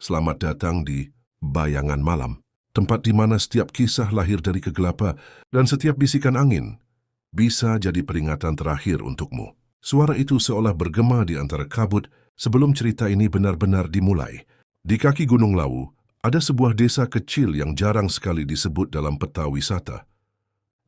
Selamat datang di Bayangan Malam, tempat di mana setiap kisah lahir dari kegelapan dan setiap bisikan angin bisa jadi peringatan terakhir untukmu. Suara itu seolah bergema di antara kabut sebelum cerita ini benar-benar dimulai. Di kaki Gunung Lawu, ada sebuah desa kecil yang jarang sekali disebut dalam peta wisata.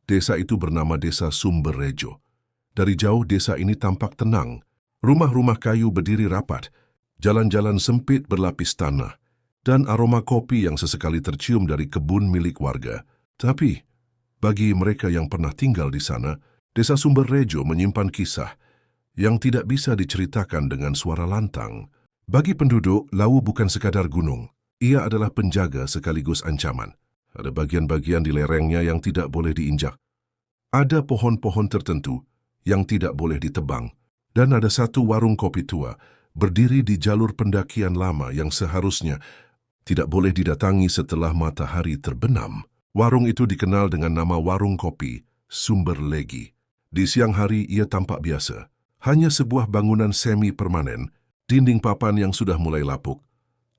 Desa itu bernama Desa Sumberrejo. Dari jauh desa ini tampak tenang. Rumah-rumah kayu berdiri rapat, jalan-jalan sempit berlapis tanah, dan aroma kopi yang sesekali tercium dari kebun milik warga. Tapi, bagi mereka yang pernah tinggal di sana, Desa Sumberrejo menyimpan kisah yang tidak bisa diceritakan dengan suara lantang. Bagi penduduk, Lawu bukan sekadar gunung. Ia adalah penjaga sekaligus ancaman. Ada bagian-bagian di lerengnya yang tidak boleh diinjak. Ada pohon-pohon tertentu yang tidak boleh ditebang. Dan ada satu warung kopi tua berdiri di jalur pendakian lama yang seharusnya tidak boleh didatangi setelah matahari terbenam. Warung itu dikenal dengan nama Warung Kopi Sumberlegi. Di siang hari ia tampak biasa. Hanya sebuah bangunan semi-permanen, dinding papan yang sudah mulai lapuk,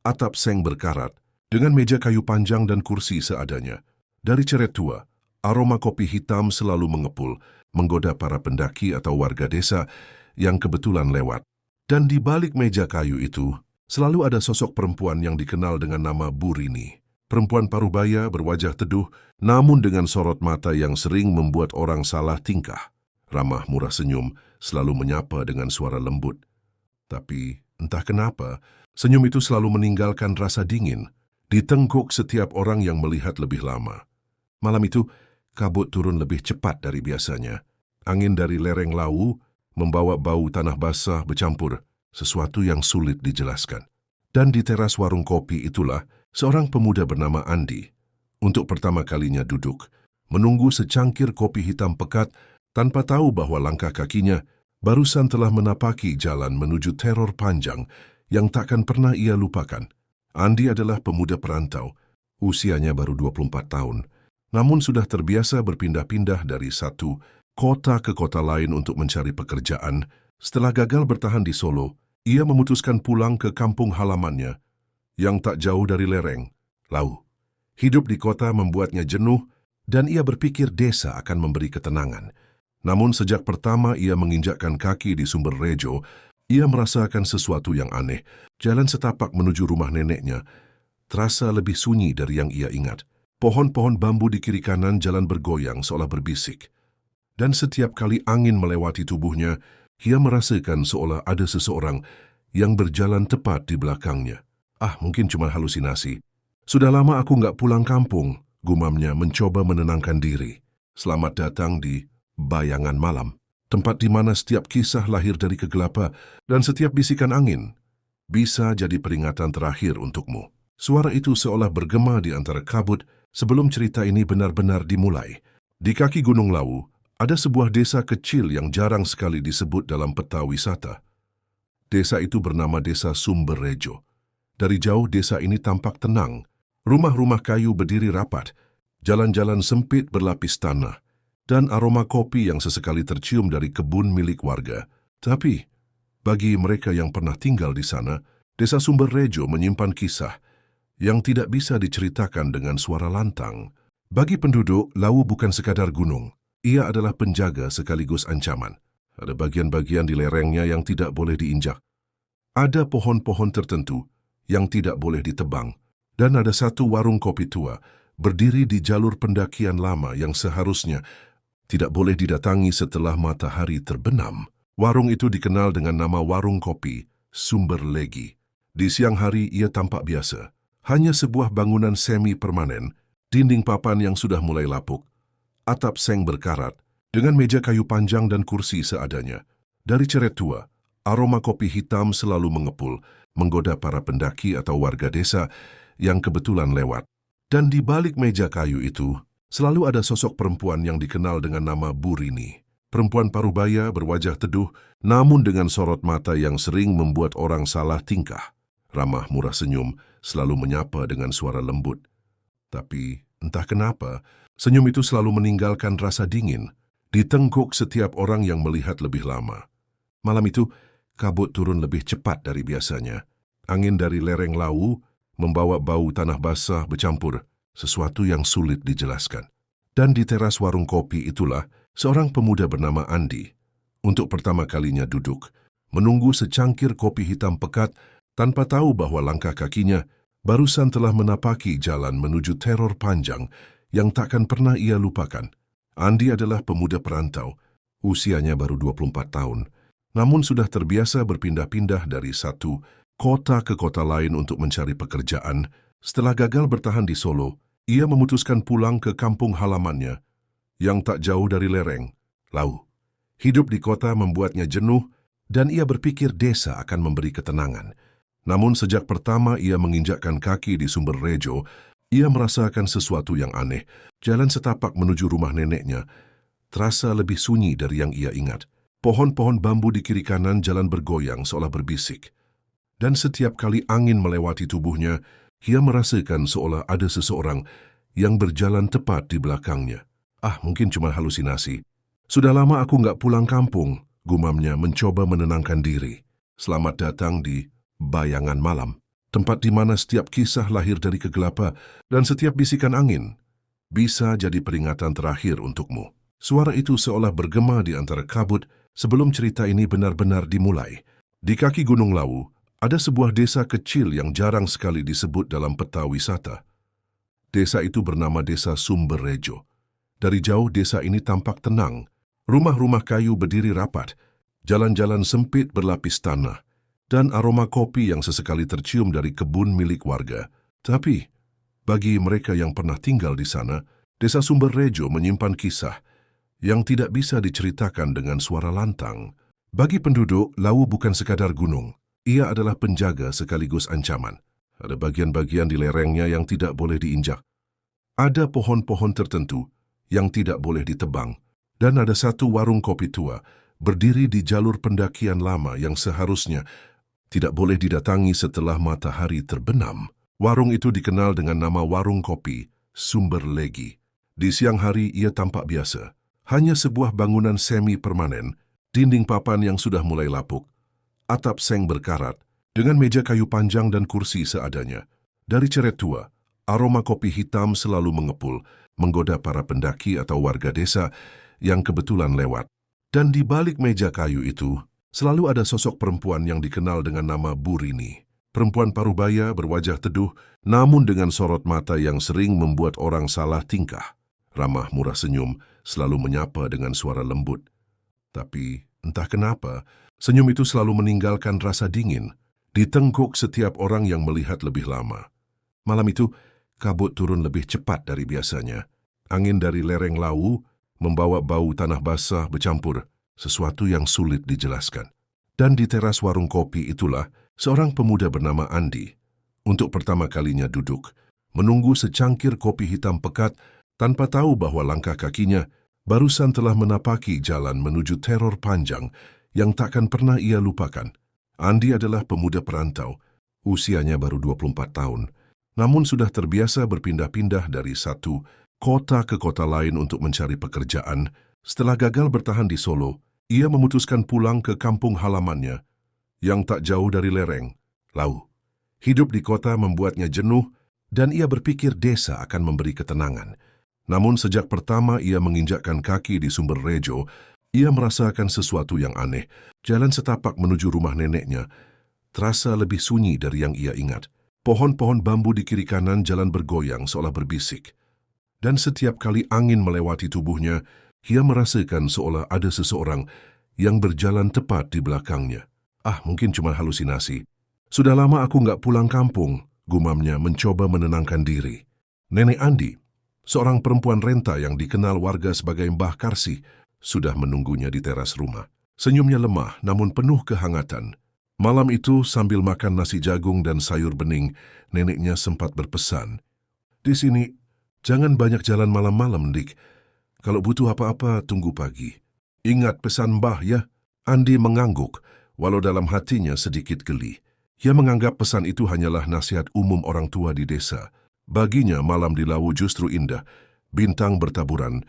atap seng berkarat, dengan meja kayu panjang dan kursi seadanya. Dari ceret tua, aroma kopi hitam selalu mengepul, menggoda para pendaki atau warga desa yang kebetulan lewat. Dan di balik meja kayu itu, selalu ada sosok perempuan yang dikenal dengan nama Bu Rini. Perempuan parubaya berwajah teduh, namun dengan sorot mata yang sering membuat orang salah tingkah. Ramah murah senyum, selalu menyapa dengan suara lembut. Tapi, entah kenapa, senyum itu selalu meninggalkan rasa dingin di tengkuk setiap orang yang melihat lebih lama. Malam itu, kabut turun lebih cepat dari biasanya. Angin dari lereng Lawu membawa bau tanah basah bercampur, sesuatu yang sulit dijelaskan. Dan di teras warung kopi itulah, seorang pemuda bernama Andi, untuk pertama kalinya duduk, menunggu secangkir kopi hitam pekat tanpa tahu bahwa langkah kakinya barusan telah menapaki jalan menuju teror panjang yang takkan pernah ia lupakan. Andi adalah pemuda perantau, usianya baru 24 tahun, namun sudah terbiasa berpindah-pindah dari satu kota ke kota lain untuk mencari pekerjaan. Setelah gagal bertahan di Solo, ia memutuskan pulang ke kampung halamannya yang tak jauh dari lereng Lawu. Hidup di kota membuatnya jenuh dan ia berpikir desa akan memberi ketenangan. Namun sejak pertama ia menginjakkan kaki di Sumberrejo, ia merasakan sesuatu yang aneh. Jalan setapak menuju rumah neneknya terasa lebih sunyi dari yang ia ingat. Pohon-pohon bambu di kiri kanan jalan bergoyang seolah berbisik. Dan setiap kali angin melewati tubuhnya, ia merasakan seolah ada seseorang yang berjalan tepat di belakangnya. Mungkin cuma halusinasi. Sudah lama aku nggak pulang kampung, gumamnya mencoba menenangkan diri. Selamat datang di Bayangan Malam, tempat di mana setiap kisah lahir dari kegelapan dan setiap bisikan angin bisa jadi peringatan terakhir untukmu. Suara itu seolah bergema di antara kabut sebelum cerita ini benar-benar dimulai. Di kaki Gunung Lawu, ada sebuah desa kecil yang jarang sekali disebut dalam peta wisata. Desa itu bernama Desa Sumberrejo. Dari jauh desa ini tampak tenang. Rumah-rumah kayu berdiri rapat, jalan-jalan sempit berlapis tanah, dan aroma kopi yang sesekali tercium dari kebun milik warga. Tapi, bagi mereka yang pernah tinggal di sana, Desa Sumberrejo menyimpan kisah yang tidak bisa diceritakan dengan suara lantang. Bagi penduduk, Lawu bukan sekadar gunung. Ia adalah penjaga sekaligus ancaman. Ada bagian-bagian di lerengnya yang tidak boleh diinjak. Ada pohon-pohon tertentu yang tidak boleh ditebang. Dan ada satu warung kopi tua berdiri di jalur pendakian lama yang seharusnya tidak boleh didatangi setelah matahari terbenam. Warung itu dikenal dengan nama Warung Kopi Sumberlegi. Di siang hari ia tampak biasa. Hanya sebuah bangunan semi-permanen, dinding papan yang sudah mulai lapuk, atap seng berkarat, dengan meja kayu panjang dan kursi seadanya. Dari ceret tua, aroma kopi hitam selalu mengepul, menggoda para pendaki atau warga desa yang kebetulan lewat. Dan di balik meja kayu itu, selalu ada sosok perempuan yang dikenal dengan nama Bu Rini. Perempuan parubaya berwajah teduh, namun dengan sorot mata yang sering membuat orang salah tingkah. Ramah murah senyum, selalu menyapa dengan suara lembut. Tapi, entah kenapa, senyum itu selalu meninggalkan rasa dingin di tengkuk setiap orang yang melihat lebih lama. Malam itu, kabut turun lebih cepat dari biasanya. Angin dari lereng Lawu membawa bau tanah basah bercampur, sesuatu yang sulit dijelaskan. Dan di teras warung kopi itulah, seorang pemuda bernama Andi, untuk pertama kalinya duduk, menunggu secangkir kopi hitam pekat tanpa tahu bahwa langkah kakinya barusan telah menapaki jalan menuju teror panjang yang takkan pernah ia lupakan. Andi adalah pemuda perantau, usianya baru 24 tahun, namun sudah terbiasa berpindah-pindah dari satu kota ke kota lain untuk mencari pekerjaan. Setelah gagal bertahan di Solo, ia memutuskan pulang ke kampung halamannya yang tak jauh dari lereng, Lau. Hidup di kota membuatnya jenuh dan ia berpikir desa akan memberi ketenangan. Namun sejak pertama ia menginjakkan kaki di Sumber Rejo, ia merasakan sesuatu yang aneh. Jalan setapak menuju rumah neneknya terasa lebih sunyi dari yang ia ingat. Pohon-pohon bambu di kiri kanan jalan bergoyang seolah berbisik. Dan setiap kali angin melewati tubuhnya, ia merasakan seolah ada seseorang yang berjalan tepat di belakangnya. Ah, mungkin cuma halusinasi. Sudah lama aku nggak pulang kampung, gumamnya mencoba menenangkan diri. Selamat datang di Bayangan Malam, tempat di mana setiap kisah lahir dari kegelapan dan setiap bisikan angin bisa jadi peringatan terakhir untukmu. Suara itu seolah bergema di antara kabut sebelum cerita ini benar-benar dimulai. Di kaki Gunung Lawu, ada sebuah desa kecil yang jarang sekali disebut dalam peta wisata. Desa itu bernama Desa Sumber Rejo. Dari jauh desa ini tampak tenang. Rumah-rumah kayu berdiri rapat, jalan-jalan sempit berlapis tanah, dan aroma kopi yang sesekali tercium dari kebun milik warga. Tapi, bagi mereka yang pernah tinggal di sana, Desa Sumber Rejo menyimpan kisah yang tidak bisa diceritakan dengan suara lantang. Bagi penduduk, Lawu bukan sekadar gunung. Ia adalah penjaga sekaligus ancaman. Ada bagian-bagian di lerengnya yang tidak boleh diinjak. Ada pohon-pohon tertentu yang tidak boleh ditebang. Dan ada satu warung kopi tua berdiri di jalur pendakian lama yang seharusnya tidak boleh didatangi setelah matahari terbenam. Warung itu dikenal dengan nama Warung Kopi Sumber Legi. Di siang hari ia tampak biasa. Hanya sebuah bangunan semi-permanen, dinding papan yang sudah mulai lapuk, atap seng berkarat, dengan meja kayu panjang dan kursi seadanya. Dari ceret tua, aroma kopi hitam selalu mengepul, menggoda para pendaki atau warga desa yang kebetulan lewat. Dan di balik meja kayu itu, selalu ada sosok perempuan yang dikenal dengan nama Bu Rini. Perempuan parubaya berwajah teduh, namun dengan sorot mata yang sering membuat orang salah tingkah. Ramah murah senyum, selalu menyapa dengan suara lembut. Tapi, entah kenapa, senyum itu selalu meninggalkan rasa dingin di tengkuk setiap orang yang melihat lebih lama. Malam itu, kabut turun lebih cepat dari biasanya. Angin dari lereng Lawu membawa bau tanah basah bercampur, sesuatu yang sulit dijelaskan. Dan di teras warung kopi itulah, seorang pemuda bernama Andi, untuk pertama kalinya duduk, menunggu secangkir kopi hitam pekat tanpa tahu bahwa langkah kakinya barusan telah menapaki jalan menuju teror panjang yang takkan pernah ia lupakan. Andi adalah pemuda perantau, usianya baru 24 tahun, namun sudah terbiasa berpindah-pindah dari satu kota ke kota lain untuk mencari pekerjaan. Setelah gagal bertahan di Solo, ia memutuskan pulang ke kampung halamannya yang tak jauh dari lereng, Lawu. Hidup di kota membuatnya jenuh dan ia berpikir desa akan memberi ketenangan. Namun sejak pertama ia menginjakkan kaki di Sumber Rejo, ia merasakan sesuatu yang aneh. Jalan setapak menuju rumah neneknya terasa lebih sunyi dari yang ia ingat. Pohon-pohon bambu di kiri kanan jalan bergoyang seolah berbisik. Dan setiap kali angin melewati tubuhnya, ia merasakan seolah ada seseorang yang berjalan tepat di belakangnya. Ah, mungkin cuma halusinasi. Sudah lama aku nggak pulang kampung, gumamnya mencoba menenangkan diri. Nenek Andi, seorang perempuan renta yang dikenal warga sebagai Mbah Karsi, sudah menunggunya di teras rumah. Senyumnya lemah namun penuh kehangatan. Malam itu sambil makan nasi jagung dan sayur bening, neneknya sempat berpesan, "Di sini, jangan banyak jalan malam-malam, Dik. Kalau butuh apa-apa, tunggu pagi. Ingat pesan Mbah ya." Andi mengangguk, walau dalam hatinya sedikit geli. Ia menganggap pesan itu hanyalah nasihat umum orang tua di desa. Baginya malam di Lawu justru indah, bintang bertaburan,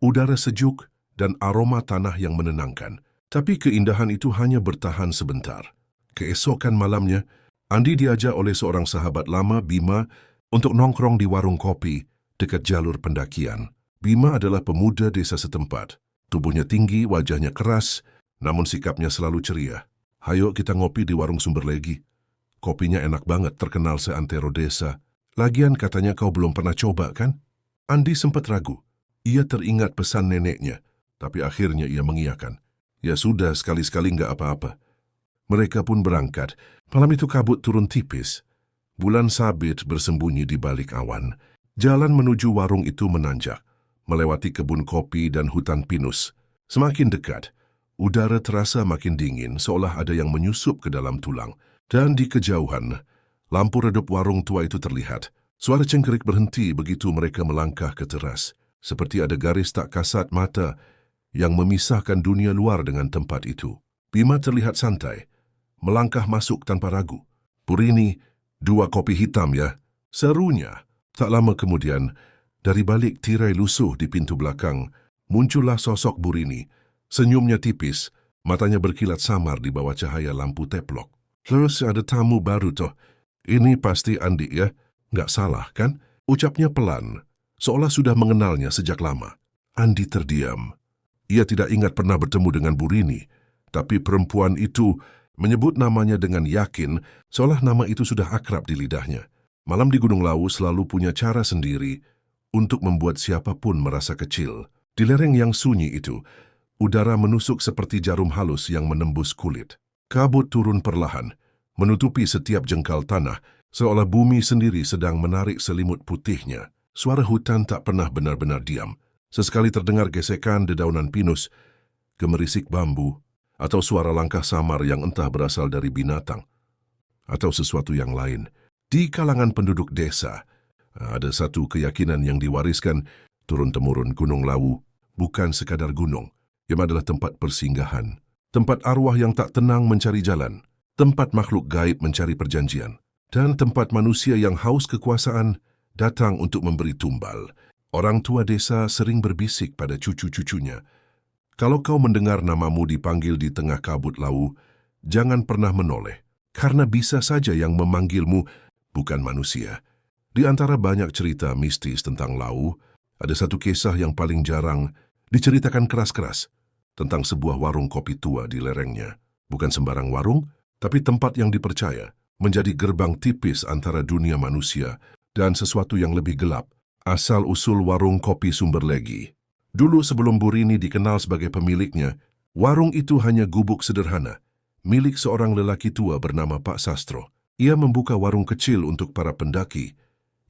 udara sejuk, dan aroma tanah yang menenangkan. Tapi keindahan itu hanya bertahan sebentar. Keesokan malamnya, Andi diajak oleh seorang sahabat lama, Bima, untuk nongkrong di warung kopi dekat jalur pendakian. Bima adalah pemuda desa setempat. Tubuhnya tinggi, wajahnya keras, namun sikapnya selalu ceria. "Hayo kita ngopi di warung Sumberlegi. Kopinya enak banget, terkenal seantero desa. Lagian katanya kau belum pernah coba, kan?" Andi sempat ragu. Ia teringat pesan neneknya, tapi akhirnya ia mengiyakan. "Ya sudah, sekali-sekali nggak apa-apa." Mereka pun berangkat. Malam itu kabut turun tipis. Bulan sabit bersembunyi di balik awan. Jalan menuju warung itu menanjak, melewati kebun kopi dan hutan pinus. Semakin dekat, udara terasa makin dingin, seolah ada yang menyusup ke dalam tulang. Dan di kejauhan, lampu redup warung tua itu terlihat. Suara cengkerik berhenti begitu mereka melangkah ke teras. Seperti ada garis tak kasat mata yang memisahkan dunia luar dengan tempat itu. Bima terlihat santai, melangkah masuk tanpa ragu. "Burini, 2 kopi hitam ya," serunya. Tak lama kemudian, dari balik tirai lusuh di pintu belakang, muncullah sosok Burini. Senyumnya tipis, matanya berkilat samar di bawah cahaya lampu teplok. "Terus ada tamu baru toh. Ini pasti Andi ya? Nggak salah kan?" Ucapnya pelan, seolah sudah mengenalnya sejak lama. Andi terdiam. Ia tidak ingat pernah bertemu dengan Burini, tapi perempuan itu menyebut namanya dengan yakin, seolah nama itu sudah akrab di lidahnya. Malam di Gunung Lawu selalu punya cara sendiri untuk membuat siapapun merasa kecil. Di lereng yang sunyi itu, udara menusuk seperti jarum halus yang menembus kulit. Kabut turun perlahan, menutupi setiap jengkal tanah, seolah bumi sendiri sedang menarik selimut putihnya. Suara hutan tak pernah benar-benar diam. Sesekali terdengar gesekan dedaunan pinus, gemerisik bambu, atau suara langkah samar yang entah berasal dari binatang atau sesuatu yang lain. Di kalangan penduduk desa, ada satu keyakinan yang diwariskan turun-temurun. Gunung Lawu bukan sekadar gunung, yang adalah tempat persinggahan, tempat arwah yang tak tenang mencari jalan, tempat makhluk gaib mencari perjanjian, dan tempat manusia yang haus kekuasaan datang untuk memberi tumbal. Orang tua desa sering berbisik pada cucu-cucunya, "Kalau kau mendengar namamu dipanggil di tengah kabut Lawu, jangan pernah menoleh, karena bisa saja yang memanggilmu bukan manusia." Di antara banyak cerita mistis tentang Lawu, ada satu kisah yang paling jarang diceritakan keras-keras, tentang sebuah warung kopi tua di lerengnya. Bukan sembarang warung, tapi tempat yang dipercaya menjadi gerbang tipis antara dunia manusia dan sesuatu yang lebih gelap. Asal-usul warung kopi Sumberlegi. Dulu sebelum Burini dikenal sebagai pemiliknya, warung itu hanya gubuk sederhana, milik seorang lelaki tua bernama Pak Sastro. Ia membuka warung kecil untuk para pendaki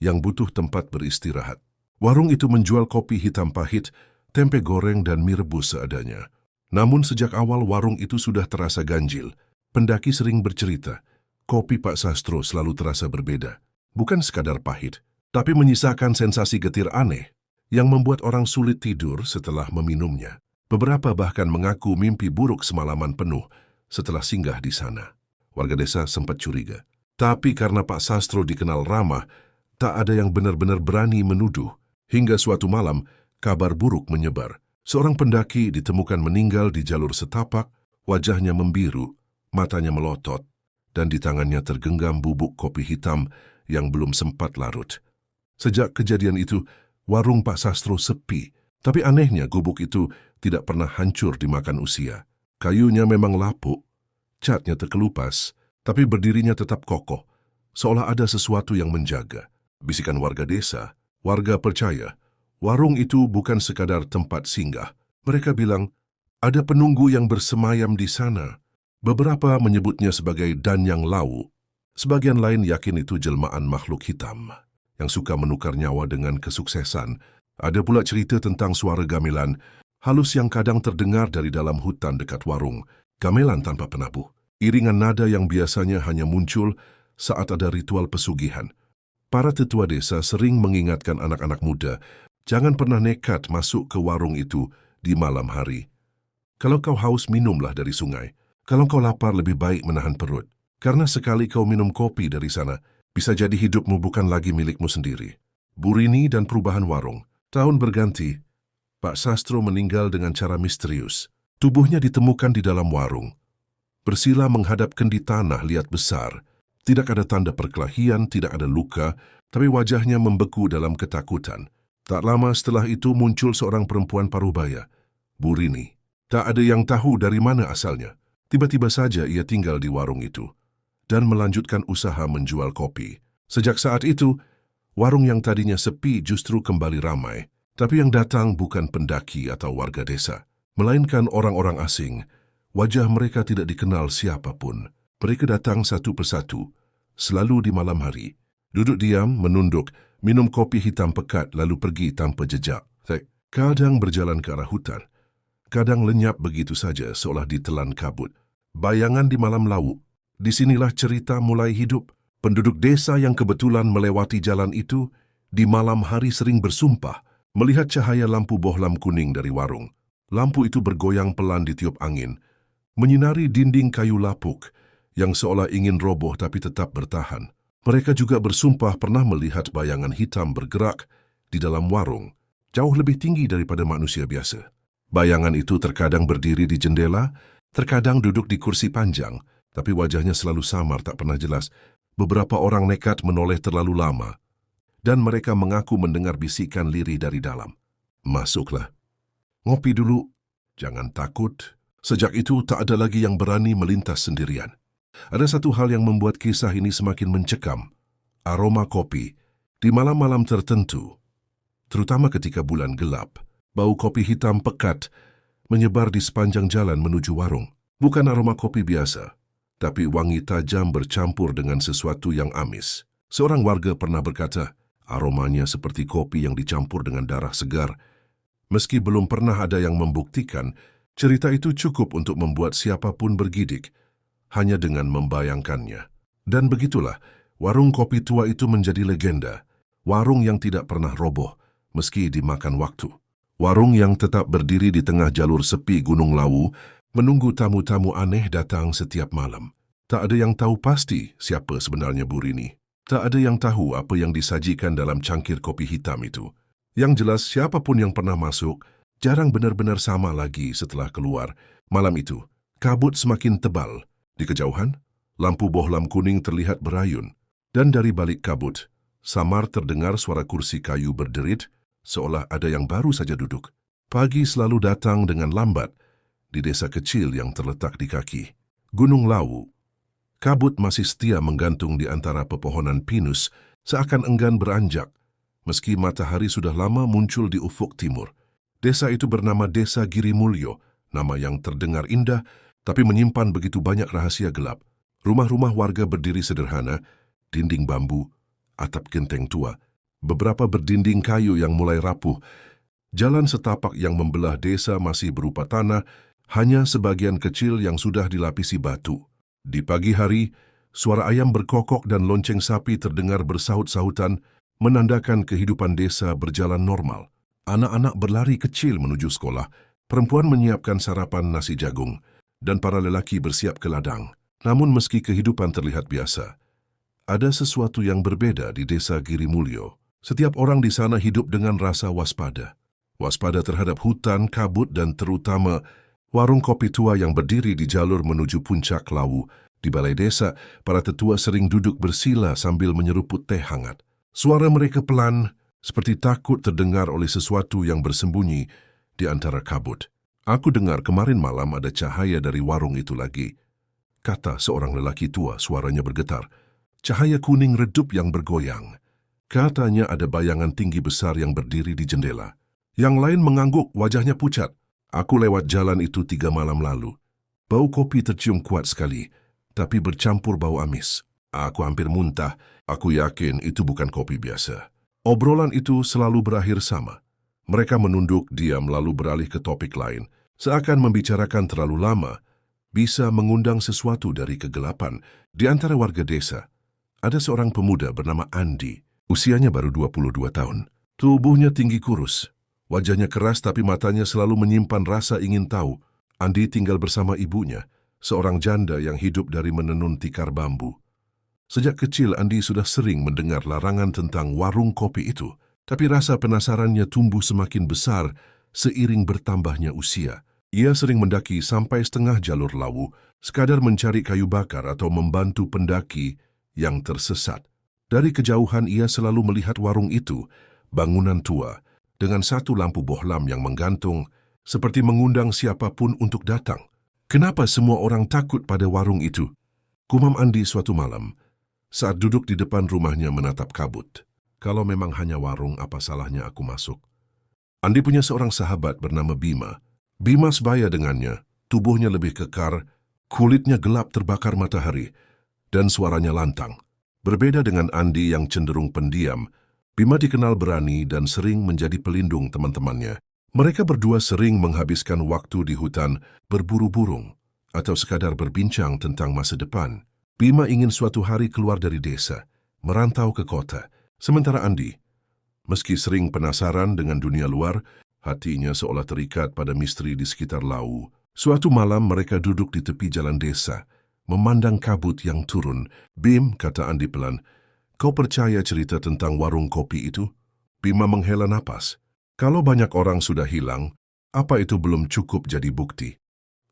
yang butuh tempat beristirahat. Warung itu menjual kopi hitam pahit, tempe goreng dan mie rebus seadanya. Namun sejak awal warung itu sudah terasa ganjil. Pendaki sering bercerita, kopi Pak Sastro selalu terasa berbeda. Bukan sekadar pahit, tapi menyisakan sensasi getir aneh yang membuat orang sulit tidur setelah meminumnya. Beberapa bahkan mengaku mimpi buruk semalaman penuh setelah singgah di sana. Warga desa sempat curiga. Tapi karena Pak Sastro dikenal ramah, tak ada yang benar-benar berani menuduh. Hingga suatu malam, kabar buruk menyebar. Seorang pendaki ditemukan meninggal di jalur setapak, wajahnya membiru, matanya melotot, dan di tangannya tergenggam bubuk kopi hitam yang belum sempat larut. Sejak kejadian itu, warung Pak Sastro sepi, tapi anehnya gubuk itu tidak pernah hancur dimakan usia. Kayunya memang lapuk, catnya terkelupas, tapi berdirinya tetap kokoh, seolah ada sesuatu yang menjaga. Bisikan warga desa, warga percaya, warung itu bukan sekadar tempat singgah. Mereka bilang, ada penunggu yang bersemayam di sana. Beberapa menyebutnya sebagai Danyang Lawu. Sebagian lain yakin itu jelmaan makhluk hitam yang suka menukar nyawa dengan kesuksesan. Ada pula cerita tentang suara gamelan halus yang kadang terdengar dari dalam hutan dekat warung. Gamelan tanpa penabuh. Iringan nada yang biasanya hanya muncul saat ada ritual pesugihan. Para tetua desa sering mengingatkan anak-anak muda, jangan pernah nekat masuk ke warung itu di malam hari. Kalau kau haus, minumlah dari sungai. Kalau kau lapar, lebih baik menahan perut. Karena sekali kau minum kopi dari sana, bisa jadi hidupmu bukan lagi milikmu sendiri. Burini dan perubahan warung. Tahun berganti, Pak Sastro meninggal dengan cara misterius. Tubuhnya ditemukan di dalam warung. Bersila menghadap kendi tanah liat besar. Tidak ada tanda perkelahian, tidak ada luka, tapi wajahnya membeku dalam ketakutan. Tak lama setelah itu muncul seorang perempuan parubaya, Bu Rini. Tak ada yang tahu dari mana asalnya. Tiba-tiba saja ia tinggal di warung itu dan melanjutkan usaha menjual kopi. Sejak saat itu, warung yang tadinya sepi justru kembali ramai. Tapi yang datang bukan pendaki atau warga desa, melainkan orang-orang asing. Wajah mereka tidak dikenal siapapun. Mereka datang satu persatu, selalu di malam hari. Duduk diam, menunduk, minum kopi hitam pekat lalu pergi tanpa jejak. Kadang berjalan ke arah hutan, kadang lenyap begitu saja seolah ditelan kabut. Bayangan di malam laut. Disinilah cerita mulai hidup. Penduduk desa yang kebetulan melewati jalan itu di malam hari sering bersumpah melihat cahaya lampu bohlam kuning dari warung. Lampu itu bergoyang pelan ditiup angin, menyinari dinding kayu lapuk yang seolah ingin roboh tapi tetap bertahan. Mereka juga bersumpah pernah melihat bayangan hitam bergerak di dalam warung, jauh lebih tinggi daripada manusia biasa. Bayangan itu terkadang berdiri di jendela, terkadang duduk di kursi panjang, tapi wajahnya selalu samar, tak pernah jelas. Beberapa orang nekat menoleh terlalu lama, dan mereka mengaku mendengar bisikan lirih dari dalam. Masuklah. Ngopi dulu. Jangan takut. Sejak itu tak ada lagi yang berani melintas sendirian. Ada satu hal yang membuat kisah ini semakin mencekam. Aroma kopi. Di malam-malam tertentu, terutama ketika bulan gelap, bau kopi hitam pekat menyebar di sepanjang jalan menuju warung. Bukan aroma kopi biasa, tapi wangi tajam bercampur dengan sesuatu yang amis. Seorang warga pernah berkata, aromanya seperti kopi yang dicampur dengan darah segar. Meski belum pernah ada yang membuktikan, cerita itu cukup untuk membuat siapapun bergidik, hanya dengan membayangkannya. Dan begitulah, warung kopi tua itu menjadi legenda. Warung yang tidak pernah roboh, meski dimakan waktu. Warung yang tetap berdiri di tengah jalur sepi Gunung Lawu, menunggu tamu-tamu aneh datang setiap malam. Tak ada yang tahu pasti siapa sebenarnya Bu Rini. Tak ada yang tahu apa yang disajikan dalam cangkir kopi hitam itu. Yang jelas siapapun yang pernah masuk, jarang benar-benar sama lagi setelah keluar. Malam itu, kabut semakin tebal. Di kejauhan, lampu bohlam kuning terlihat berayun. Dan dari balik kabut, samar terdengar suara kursi kayu berderit, seolah ada yang baru saja duduk. Pagi selalu datang dengan lambat di desa kecil yang terletak di kaki Gunung Lawu. Kabut masih setia menggantung di antara pepohonan pinus, seakan enggan beranjak, meski matahari sudah lama muncul di ufuk timur. Desa itu bernama Desa Girimulyo, nama yang terdengar indah, tapi menyimpan begitu banyak rahasia gelap. Rumah-rumah warga berdiri sederhana, dinding bambu, atap genteng tua, beberapa berdinding kayu yang mulai rapuh. Jalan setapak yang membelah desa masih berupa tanah, hanya sebagian kecil yang sudah dilapisi batu. Di pagi hari, suara ayam berkokok dan lonceng sapi terdengar bersahut-sahutan, menandakan kehidupan desa berjalan normal. Anak-anak berlari kecil menuju sekolah, perempuan menyiapkan sarapan nasi jagung, dan para lelaki bersiap ke ladang. Namun meski kehidupan terlihat biasa, ada sesuatu yang berbeda di Desa Girimulyo. Setiap orang di sana hidup dengan rasa waspada. Waspada terhadap hutan, kabut, dan terutama warung kopi tua yang berdiri di jalur menuju puncak Lawu. Di balai desa, para tetua sering duduk bersila sambil menyeruput teh hangat. Suara mereka pelan, seperti takut terdengar oleh sesuatu yang bersembunyi di antara kabut. Aku dengar kemarin malam ada cahaya dari warung itu lagi, kata seorang lelaki tua, suaranya bergetar. Cahaya kuning redup yang bergoyang. Katanya ada bayangan tinggi besar yang berdiri di jendela. Yang lain mengangguk, wajahnya pucat. Aku lewat jalan itu 3 malam lalu. Bau kopi tercium kuat sekali, tapi bercampur bau amis. Aku hampir muntah. Aku yakin itu bukan kopi biasa. Obrolan itu selalu berakhir sama. Mereka menunduk, diam, lalu beralih ke topik lain. Seakan membicarakan terlalu lama, bisa mengundang sesuatu dari kegelapan. Di antara warga desa, ada seorang pemuda bernama Andi. Usianya baru 22 tahun. Tubuhnya tinggi kurus. Wajahnya keras tapi matanya selalu menyimpan rasa ingin tahu. Andi tinggal bersama ibunya, seorang janda yang hidup dari menenun tikar bambu. Sejak kecil Andi sudah sering mendengar larangan tentang warung kopi itu, tapi rasa penasarannya tumbuh semakin besar seiring bertambahnya usia. Ia sering mendaki sampai setengah jalur Lawu, sekadar mencari kayu bakar atau membantu pendaki yang tersesat. Dari kejauhan ia selalu melihat warung itu, bangunan tua, dengan satu lampu bohlam yang menggantung, seperti mengundang siapapun untuk datang. Kenapa semua orang takut pada warung itu? Gumam Andi suatu malam, saat duduk di depan rumahnya menatap kabut. Kalau memang hanya warung, apa salahnya aku masuk? Andi punya seorang sahabat bernama Bima. Bima sebaya dengannya, tubuhnya lebih kekar, kulitnya gelap terbakar matahari, dan suaranya lantang. Berbeda dengan Andi yang cenderung pendiam, Bima dikenal berani dan sering menjadi pelindung teman-temannya. Mereka berdua sering menghabiskan waktu di hutan berburu burung atau sekadar berbincang tentang masa depan. Bima ingin suatu hari keluar dari desa, merantau ke kota. Sementara Andi, meski sering penasaran dengan dunia luar, hatinya seolah terikat pada misteri di sekitar Lau. Suatu malam mereka duduk di tepi jalan desa, memandang kabut yang turun. "Bim," kata Andi pelan, "kau percaya cerita tentang warung kopi itu?" Bima menghela napas. Kalau banyak orang sudah hilang, apa itu belum cukup jadi bukti?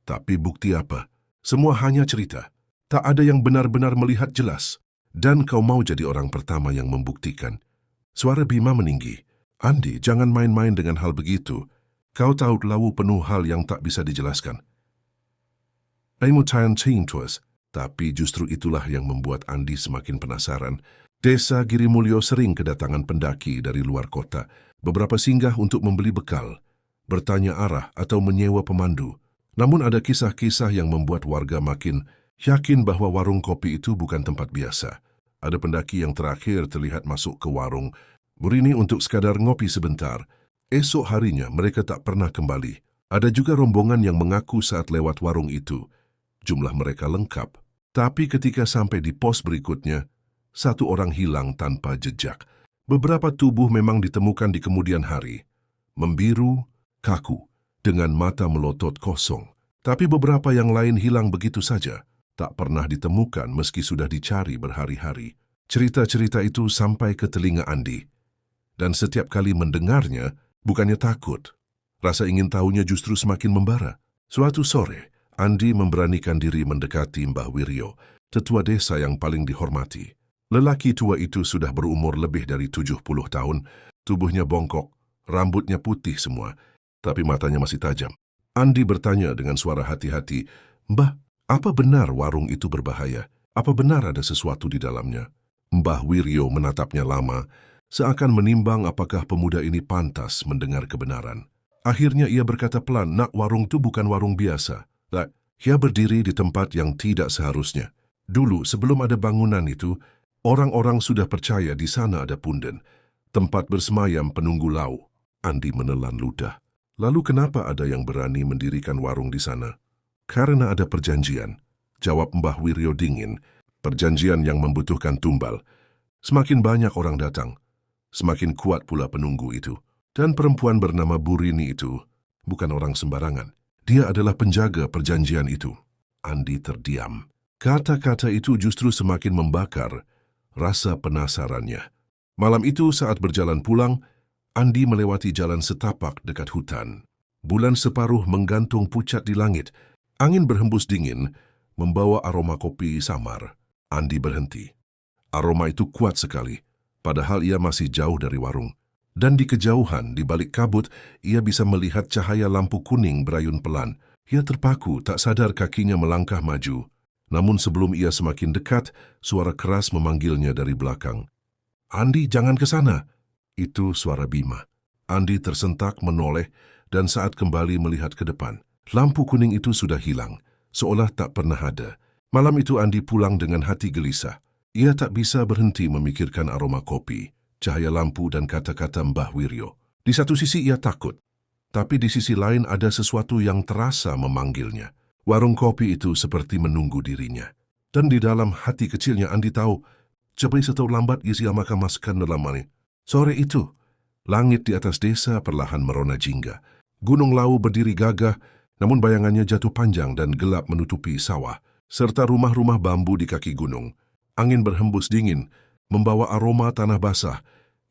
Tapi bukti apa? Semua hanya cerita. Tak ada yang benar-benar melihat jelas. Dan kau mau jadi orang pertama yang membuktikan. Suara Bima meninggi. "Andi, jangan main-main dengan hal begitu. Kau tahu Lau penuh hal yang tak bisa dijelaskan." Tapi justru itulah yang membuat Andi semakin penasaran. Desa Girimulyo sering kedatangan pendaki dari luar kota. Beberapa singgah untuk membeli bekal, bertanya arah atau menyewa pemandu. Namun ada kisah-kisah yang membuat warga makin yakin bahwa warung kopi itu bukan tempat biasa. Ada pendaki yang terakhir terlihat masuk ke warung Burini untuk sekadar ngopi sebentar. Esok harinya mereka tak pernah kembali. Ada juga rombongan yang mengaku saat lewat warung itu. Jumlah mereka lengkap. Tapi ketika sampai di pos berikutnya, satu orang hilang tanpa jejak. Beberapa tubuh memang ditemukan di kemudian hari. Membiru, kaku, dengan mata melotot kosong. Tapi beberapa yang lain hilang begitu saja. Tak pernah ditemukan meski sudah dicari berhari-hari. Cerita-cerita itu sampai ke telinga Andi. Dan setiap kali mendengarnya, bukannya takut. Rasa ingin tahunya justru semakin membara. Suatu sore, Andi memberanikan diri mendekati Mbah Wiryo, tetua desa yang paling dihormati. Lelaki tua itu sudah berumur lebih dari 70 tahun, tubuhnya bongkok, rambutnya putih semua, tapi matanya masih tajam. Andi bertanya dengan suara hati-hati, "Mbah, apa benar warung itu berbahaya? Apa benar ada sesuatu di dalamnya?" Mbah Wiryo menatapnya lama, seakan menimbang apakah pemuda ini pantas mendengar kebenaran. Akhirnya ia berkata pelan, "Nak, warung itu bukan warung biasa. Ia berdiri di tempat yang tidak seharusnya. Dulu, sebelum ada bangunan itu, orang-orang sudah percaya di sana ada punden, tempat bersemayam penunggu Lau." Andi menelan ludah. "Lalu kenapa ada yang berani mendirikan warung di sana?" "Karena ada perjanjian," jawab Mbah Wiryo dingin. "Perjanjian yang membutuhkan tumbal. Semakin banyak orang datang, semakin kuat pula penunggu itu. Dan perempuan bernama Burini itu bukan orang sembarangan. Dia adalah penjaga perjanjian itu." Andi terdiam. Kata-kata itu justru semakin membakar rasa penasarannya. Malam itu saat berjalan pulang, Andi melewati jalan setapak dekat hutan. Bulan separuh menggantung pucat di langit. Angin berhembus dingin, membawa aroma kopi samar. Andi berhenti. Aroma itu kuat sekali, padahal ia masih jauh dari warung. Dan di kejauhan, di balik kabut, ia bisa melihat cahaya lampu kuning berayun pelan. Ia terpaku, tak sadar kakinya melangkah maju. Namun sebelum ia semakin dekat, suara keras memanggilnya dari belakang. "Andi, jangan ke sana." Itu suara Bima. Andi tersentak menoleh dan saat kembali melihat ke depan, lampu kuning itu sudah hilang, seolah tak pernah ada. Malam itu Andi pulang dengan hati gelisah. Ia tak bisa berhenti memikirkan aroma kopi, cahaya lampu dan kata-kata Mbah Wiryo. Di satu sisi ia takut, tapi di sisi lain ada sesuatu yang terasa memanggilnya. Warung kopi itu seperti menunggu dirinya. Dan di dalam hati kecilnya Andi tahu, cepat atau lambat ia akan masukkan dalam mani. Sore itu, langit di atas desa perlahan merona jingga. Gunung Lau berdiri gagah, namun bayangannya jatuh panjang dan gelap menutupi sawah, serta rumah-rumah bambu di kaki gunung. Angin berhembus dingin, membawa aroma tanah basah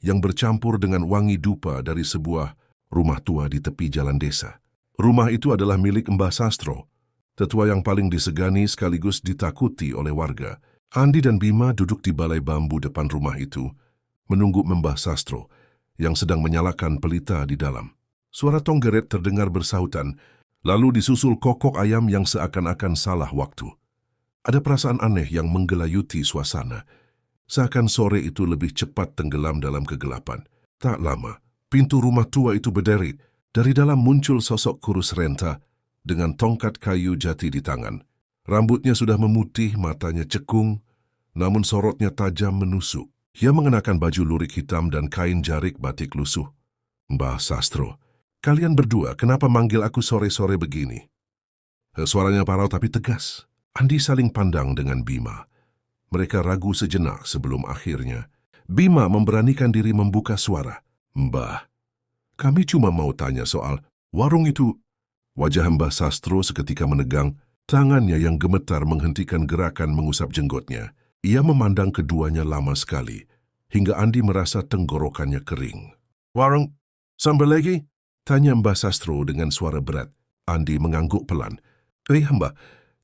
yang bercampur dengan wangi dupa dari sebuah rumah tua di tepi jalan desa. Rumah itu adalah milik Mbah Sastro, tetua yang paling disegani sekaligus ditakuti oleh warga. Andi dan Bima duduk di balai bambu depan rumah itu, menunggu Mbah Sastro yang sedang menyalakan pelita di dalam. Suara tonggeret terdengar bersahutan, lalu disusul kokok ayam yang seakan-akan salah waktu. Ada perasaan aneh yang menggelayuti suasana. Seakan sore itu lebih cepat tenggelam dalam kegelapan. Tak lama, pintu rumah tua itu berderet. Dari dalam muncul sosok kurus renta dengan tongkat kayu jati di tangan. Rambutnya sudah memutih, matanya cekung, namun sorotnya tajam menusuk. Ia mengenakan baju lurik hitam dan kain jarik batik lusuh. Mbah Sastro, kalian berdua kenapa manggil aku sore-sore begini? Suaranya parau tapi tegas. Andi saling pandang dengan Bima. Mereka ragu sejenak sebelum akhirnya Bima memberanikan diri membuka suara. Mbah, kami cuma mau tanya soal warung itu. Wajah Mbah Sastro seketika menegang, tangannya yang gemetar menghentikan gerakan mengusap jenggotnya. Ia memandang keduanya lama sekali, hingga Andi merasa tenggorokannya kering. Warung, sambal lagi? Tanya Mbah Sastro dengan suara berat. Andi mengangguk pelan. Mbah,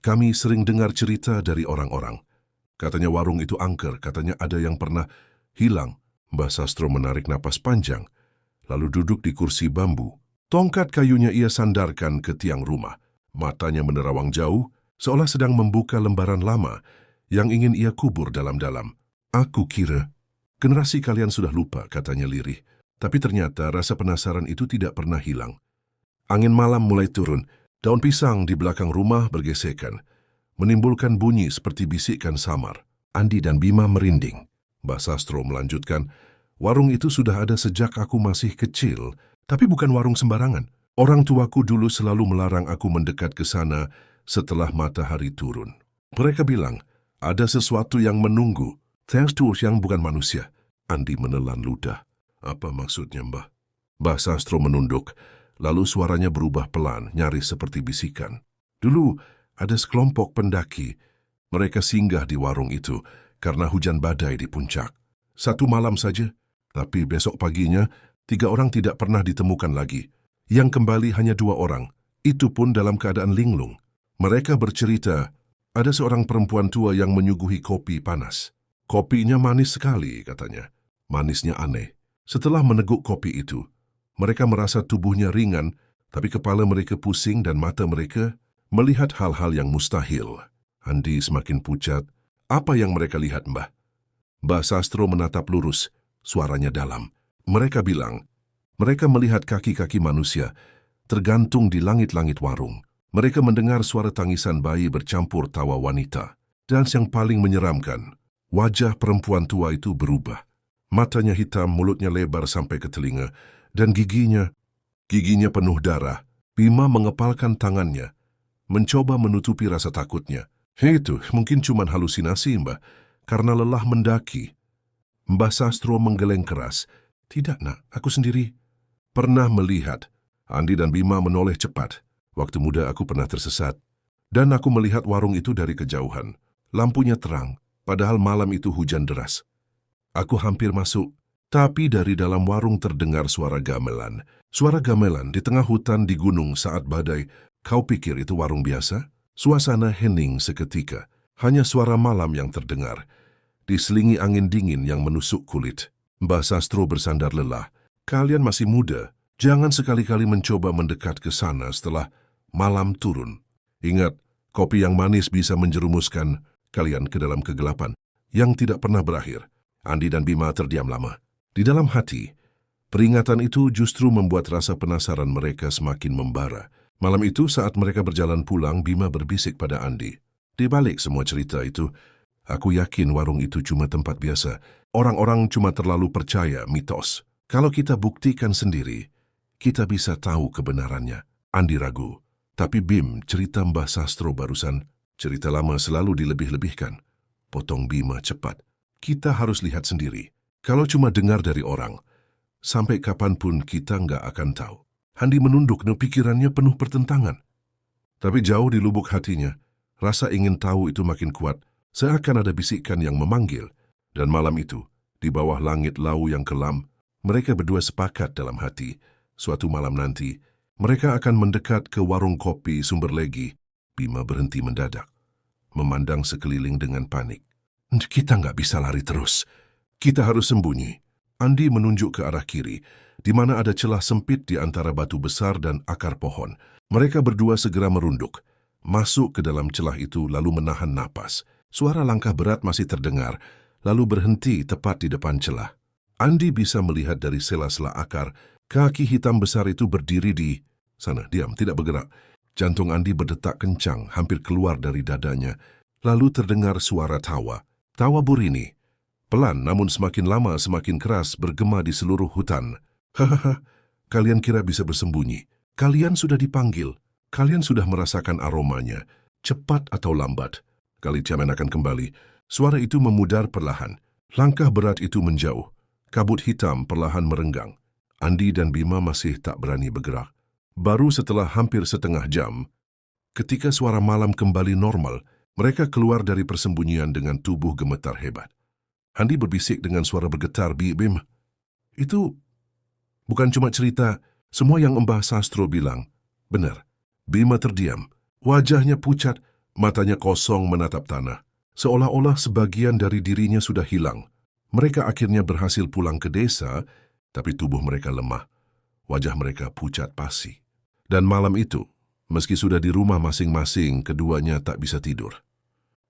kami sering dengar cerita dari orang-orang. Katanya warung itu angker, katanya ada yang pernah hilang. Mbah Sastro menarik napas panjang, lalu duduk di kursi bambu. Tongkat kayunya ia sandarkan ke tiang rumah. Matanya menerawang jauh, seolah sedang membuka lembaran lama yang ingin ia kubur dalam-dalam. Aku kira generasi kalian sudah lupa, katanya lirih. Tapi ternyata rasa penasaran itu tidak pernah hilang. Angin malam mulai turun. Daun pisang di belakang rumah bergesekan, menimbulkan bunyi seperti bisikan samar. Andi dan Bima merinding. Mbah Sastro melanjutkan, warung itu sudah ada sejak aku masih kecil, tapi bukan warung sembarangan. Orang tuaku dulu selalu melarang aku mendekat ke sana setelah matahari turun. Mereka bilang, ada sesuatu yang menunggu, tekstur yang bukan manusia. Andi menelan ludah. Apa maksudnya, Mbah? Mbah Sastro menunduk, lalu suaranya berubah pelan, nyaris seperti bisikan. Dulu ada sekelompok pendaki. Mereka singgah di warung itu karena hujan badai di puncak. 1 malam saja. Tapi besok paginya, 3 orang tidak pernah ditemukan lagi. Yang kembali hanya 2 orang, itu pun dalam keadaan linglung. Mereka bercerita, ada seorang perempuan tua yang menyuguhi kopi panas. Kopinya manis sekali, katanya. Manisnya aneh. Setelah meneguk kopi itu, mereka merasa tubuhnya ringan, tapi kepala mereka pusing dan mata mereka melihat hal-hal yang mustahil. Andi semakin pucat. Apa yang mereka lihat, Mbah? Mbah Sastro menatap lurus. Suaranya dalam. Mereka bilang, mereka melihat kaki-kaki manusia tergantung di langit-langit warung. Mereka mendengar suara tangisan bayi bercampur tawa wanita. Dan yang paling menyeramkan, wajah perempuan tua itu berubah. Matanya hitam, mulutnya lebar sampai ke telinga, dan giginya penuh darah. Bima mengepalkan tangannya, mencoba menutupi rasa takutnya. Itu mungkin cuma halusinasi, Mbah, karena lelah mendaki. Mbah Sastro menggeleng keras. Tidak, Nak, aku sendiri pernah melihat. Andi dan Bima menoleh cepat. Waktu muda aku pernah tersesat. Dan aku melihat warung itu dari kejauhan. Lampunya terang, padahal malam itu hujan deras. Aku hampir masuk, tapi dari dalam warung terdengar suara gamelan. Suara gamelan di tengah hutan di gunung saat badai. Kau pikir itu warung biasa? Suasana hening seketika. Hanya suara malam yang terdengar, diselingi angin dingin yang menusuk kulit. Mbah Sastro bersandar lelah. Kalian masih muda, jangan sekali-kali mencoba mendekat ke sana setelah malam turun. Ingat, kopi yang manis bisa menjerumuskan kalian ke dalam kegelapan yang tidak pernah berakhir. Andi dan Bima terdiam lama. Di dalam hati, peringatan itu justru membuat rasa penasaran mereka semakin membara. Malam itu saat mereka berjalan pulang, Bima berbisik pada Andi. Di balik semua cerita itu, aku yakin warung itu cuma tempat biasa. Orang-orang cuma terlalu percaya mitos. Kalau kita buktikan sendiri, kita bisa tahu kebenarannya. Andi ragu. Tapi Bim, cerita Mbah Sastro barusan, cerita lama selalu dilebih-lebihkan. Potong Bima cepat. Kita harus lihat sendiri. Kalau cuma dengar dari orang, sampai kapanpun kita nggak akan tahu. Andi menunduk, pikirannya penuh pertentangan. Tapi jauh di lubuk hatinya, rasa ingin tahu itu makin kuat. Seakan ada bisikan yang memanggil. Dan malam itu, di bawah langit lau yang kelam, mereka berdua sepakat dalam hati. Suatu malam nanti, mereka akan mendekat ke warung kopi Sumber Legi. Bima berhenti mendadak, memandang sekeliling dengan panik. Kita nggak bisa lari terus. Kita harus sembunyi. Andi menunjuk ke arah kiri, di mana ada celah sempit di antara batu besar dan akar pohon. Mereka berdua segera merunduk, masuk ke dalam celah itu lalu menahan napas. Suara langkah berat masih terdengar, lalu berhenti tepat di depan celah. Andi bisa melihat dari sela-sela akar, kaki hitam besar itu berdiri di sana, diam, tidak bergerak. Jantung Andi berdetak kencang, hampir keluar dari dadanya. Lalu terdengar suara tawa. Tawa Burini. Pelan, namun semakin lama semakin keras bergema di seluruh hutan. Hahaha, kalian kira bisa bersembunyi. Kalian sudah dipanggil. Kalian sudah merasakan aromanya. Cepat atau lambat, kalian akan kembali. Suara itu memudar perlahan. Langkah berat itu menjauh. Kabut hitam perlahan merenggang. Andi dan Bima masih tak berani bergerak. Baru setelah hampir setengah jam, ketika suara malam kembali normal, mereka keluar dari persembunyian dengan tubuh gemetar hebat. Andi berbisik dengan suara bergetar, Bim, itu bukan cuma cerita, semua yang Mbah Sastro bilang. Benar. Bima terdiam. Wajahnya pucat, matanya kosong menatap tanah. Seolah-olah sebagian dari dirinya sudah hilang. Mereka akhirnya berhasil pulang ke desa, tapi tubuh mereka lemah. Wajah mereka pucat pasi. Dan malam itu, meski sudah di rumah masing-masing, keduanya tak bisa tidur.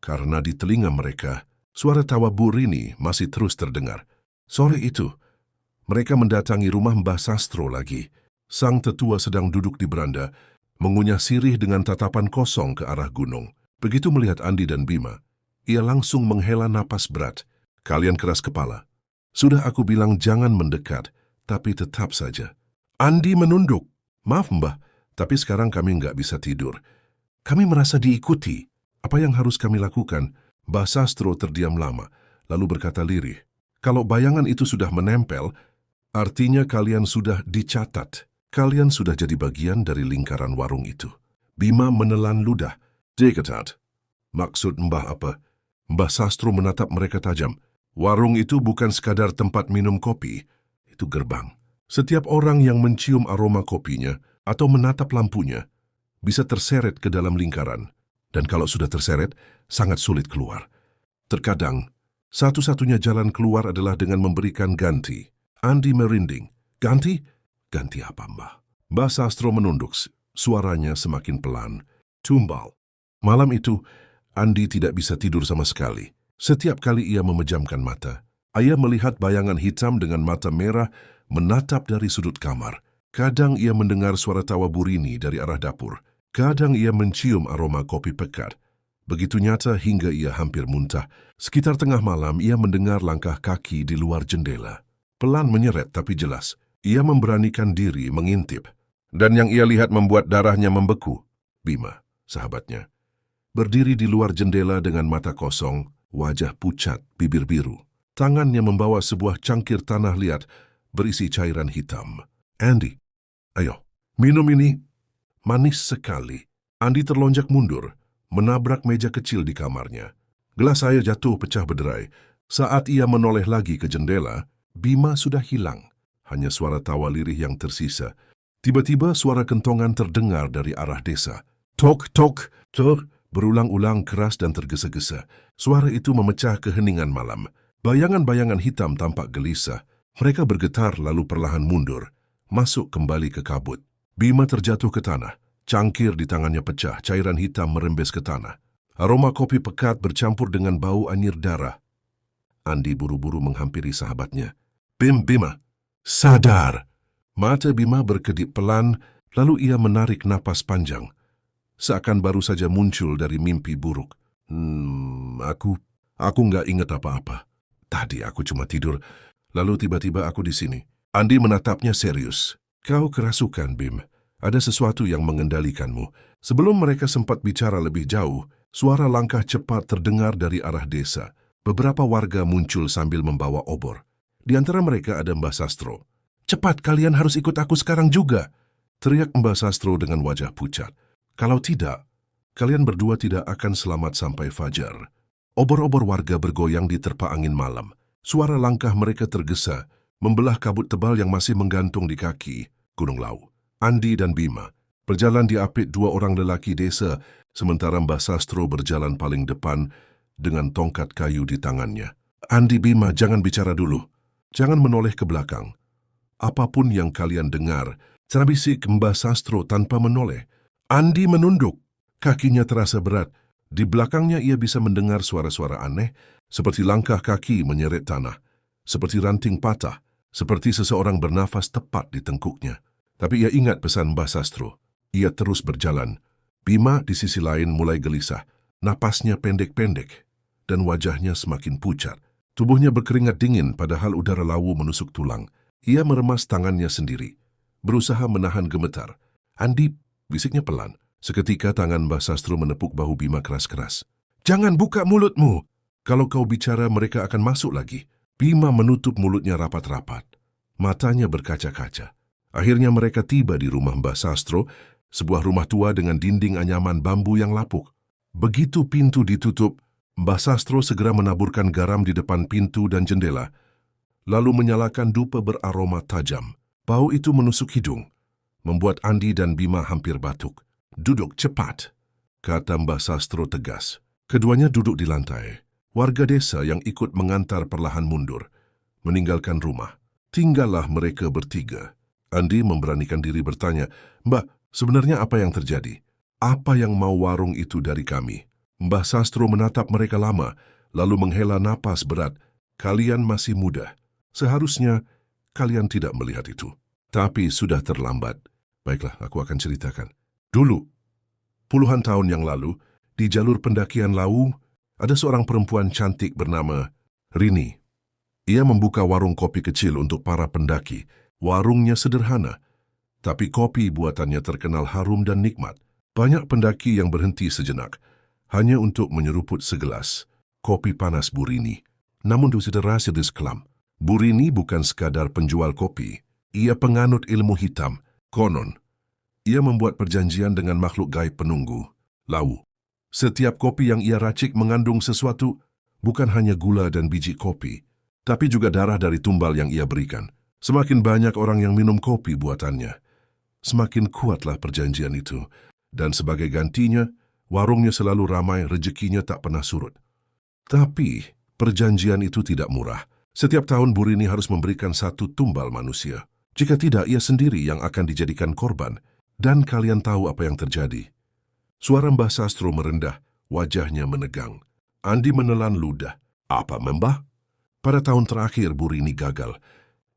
Karena di telinga mereka, suara tawa Burini masih terus terdengar. Sore itu, mereka mendatangi rumah Mbah Sastro lagi. Sang tetua sedang duduk di beranda, mengunyah sirih dengan tatapan kosong ke arah gunung. Begitu melihat Andi dan Bima, ia langsung menghela napas berat. Kalian keras kepala. Sudah aku bilang jangan mendekat, tapi tetap saja. Andi menunduk. Maaf Mbah, tapi sekarang kami nggak bisa tidur. Kami merasa diikuti. Apa yang harus kami lakukan? Mbah Sastro terdiam lama, lalu berkata lirih. Kalau bayangan itu sudah menempel, artinya kalian sudah dicatat. Kalian sudah jadi bagian dari lingkaran warung itu. Bima menelan ludah. Dicatat. Maksud Mbah apa? Mbah Sastro menatap mereka tajam. Warung itu bukan sekadar tempat minum kopi. Itu gerbang. Setiap orang yang mencium aroma kopinya atau menatap lampunya bisa terseret ke dalam lingkaran. Dan kalau sudah terseret, sangat sulit keluar. Terkadang, satu-satunya jalan keluar adalah dengan memberikan ganti. Andi merinding. Ganti? Ganti apa, Mbah? Mbah Sastro menunduk. Suaranya semakin pelan. Tumbal. Malam itu, Andi tidak bisa tidur sama sekali. Setiap kali ia memejamkan mata, ia melihat bayangan hitam dengan mata merah menatap dari sudut kamar. Kadang ia mendengar suara tawa Burini dari arah dapur. Kadang ia mencium aroma kopi pekat. Begitu nyata hingga ia hampir muntah. Sekitar tengah malam ia mendengar langkah kaki di luar jendela. Pelan menyeret tapi jelas. Ia memberanikan diri mengintip. Dan yang ia lihat membuat darahnya membeku. Bima, sahabatnya, berdiri di luar jendela dengan mata kosong, wajah pucat, bibir biru. Tangannya membawa sebuah cangkir tanah liat berisi cairan hitam. Andi, ayo, minum ini. Manis sekali. Andi terlonjak mundur, menabrak meja kecil di kamarnya. Gelas air jatuh pecah berderai. Saat ia menoleh lagi ke jendela, Bima sudah hilang. Hanya suara tawa lirih yang tersisa. Tiba-tiba suara kentongan terdengar dari arah desa. Tok, tok, tok. Berulang-ulang keras dan tergesa-gesa. Suara itu memecah keheningan malam. Bayangan-bayangan hitam tampak gelisah. Mereka bergetar lalu perlahan mundur. Masuk kembali ke kabut. Bima terjatuh ke tanah. Cangkir di tangannya pecah. Cairan hitam merembes ke tanah. Aroma kopi pekat bercampur dengan bau anyir darah. Andi buru-buru menghampiri sahabatnya. Bima, sadar. Mata Bima berkedip pelan, lalu ia menarik napas panjang. Seakan baru saja muncul dari mimpi buruk. Aku nggak ingat apa-apa. Tadi aku cuma tidur, lalu tiba-tiba aku di sini. Andi menatapnya serius. Kau kerasukan, Bim. Ada sesuatu yang mengendalikanmu. Sebelum mereka sempat bicara lebih jauh, suara langkah cepat terdengar dari arah desa. Beberapa warga muncul sambil membawa obor. Di antara mereka ada Mbah Sastro. Cepat, kalian harus ikut aku sekarang juga, teriak Mbah Sastro dengan wajah pucat. Kalau tidak, kalian berdua tidak akan selamat sampai fajar. Obor-obor warga bergoyang di terpa angin malam. Suara langkah mereka tergesa, membelah kabut tebal yang masih menggantung di kaki Gunung Lau. Andi dan Bima berjalan diapit dua orang lelaki desa, sementara Mbah Sastro berjalan paling depan dengan tongkat kayu di tangannya. Andi, Bima, jangan bicara dulu. Jangan menoleh ke belakang. Apapun yang kalian dengar, bisik Mbah Sastro tanpa menoleh. Andi menunduk. Kakinya terasa berat. Di belakangnya ia bisa mendengar suara-suara aneh, seperti langkah kaki menyeret tanah, seperti ranting patah, seperti seseorang bernafas tepat di tengkuknya. Tapi ia ingat pesan Mbah Sastro. Ia terus berjalan. Bima di sisi lain mulai gelisah. Napasnya pendek-pendek, dan wajahnya semakin pucat. Tubuhnya berkeringat dingin padahal udara lawu menusuk tulang. Ia meremas tangannya sendiri, berusaha menahan gemetar. Andi, bisiknya pelan. Seketika tangan Mbah Sastro menepuk bahu Bima keras-keras. Jangan buka mulutmu. Kalau kau bicara mereka akan masuk lagi. Bima menutup mulutnya rapat-rapat. Matanya berkaca-kaca. Akhirnya mereka tiba di rumah Mbah Sastro, sebuah rumah tua dengan dinding anyaman bambu yang lapuk. Begitu pintu ditutup, Mbah Sastro segera menaburkan garam di depan pintu dan jendela, lalu menyalakan dupa beraroma tajam. Bau itu menusuk hidung, membuat Andi dan Bima hampir batuk. Duduk cepat, kata Mbah Sastro tegas. Keduanya duduk di lantai. Warga desa yang ikut mengantar perlahan mundur, meninggalkan rumah. Tinggallah mereka bertiga. Andi memberanikan diri bertanya, Mbak, sebenarnya apa yang terjadi? Apa yang mau warung itu dari kami? Mbah Sastro menatap mereka lama, lalu menghela napas berat. Kalian masih muda. Seharusnya kalian tidak melihat itu. Tapi sudah terlambat. Baiklah, aku akan ceritakan. Dulu, puluhan tahun yang lalu, di jalur pendakian Lawu, ada seorang perempuan cantik bernama Rini. Ia membuka warung kopi kecil untuk para pendaki. Warungnya sederhana, tapi kopi buatannya terkenal harum dan nikmat. Banyak pendaki yang berhenti sejenak, hanya untuk menyeruput segelas kopi panas Bu Rini. Namun rahasia kelam. Bu Rini bukan sekadar penjual kopi. Ia penganut ilmu hitam. Konon, ia membuat perjanjian dengan makhluk gaib penunggu, Lawu. Setiap kopi yang ia racik mengandung sesuatu, bukan hanya gula dan biji kopi, tapi juga darah dari tumbal yang ia berikan. Semakin banyak orang yang minum kopi buatannya, semakin kuatlah perjanjian itu. Dan sebagai gantinya, warungnya selalu ramai, rezekinya tak pernah surut. Tapi perjanjian itu tidak murah. Setiap tahun Bu Rini harus memberikan satu tumbal manusia. Jika tidak, ia sendiri yang akan dijadikan korban. Dan kalian tahu apa yang terjadi. Suara Mbah Sastro merendah, wajahnya menegang. Andi menelan ludah. Apa, Mbah? Pada tahun terakhir Bu Rini gagal.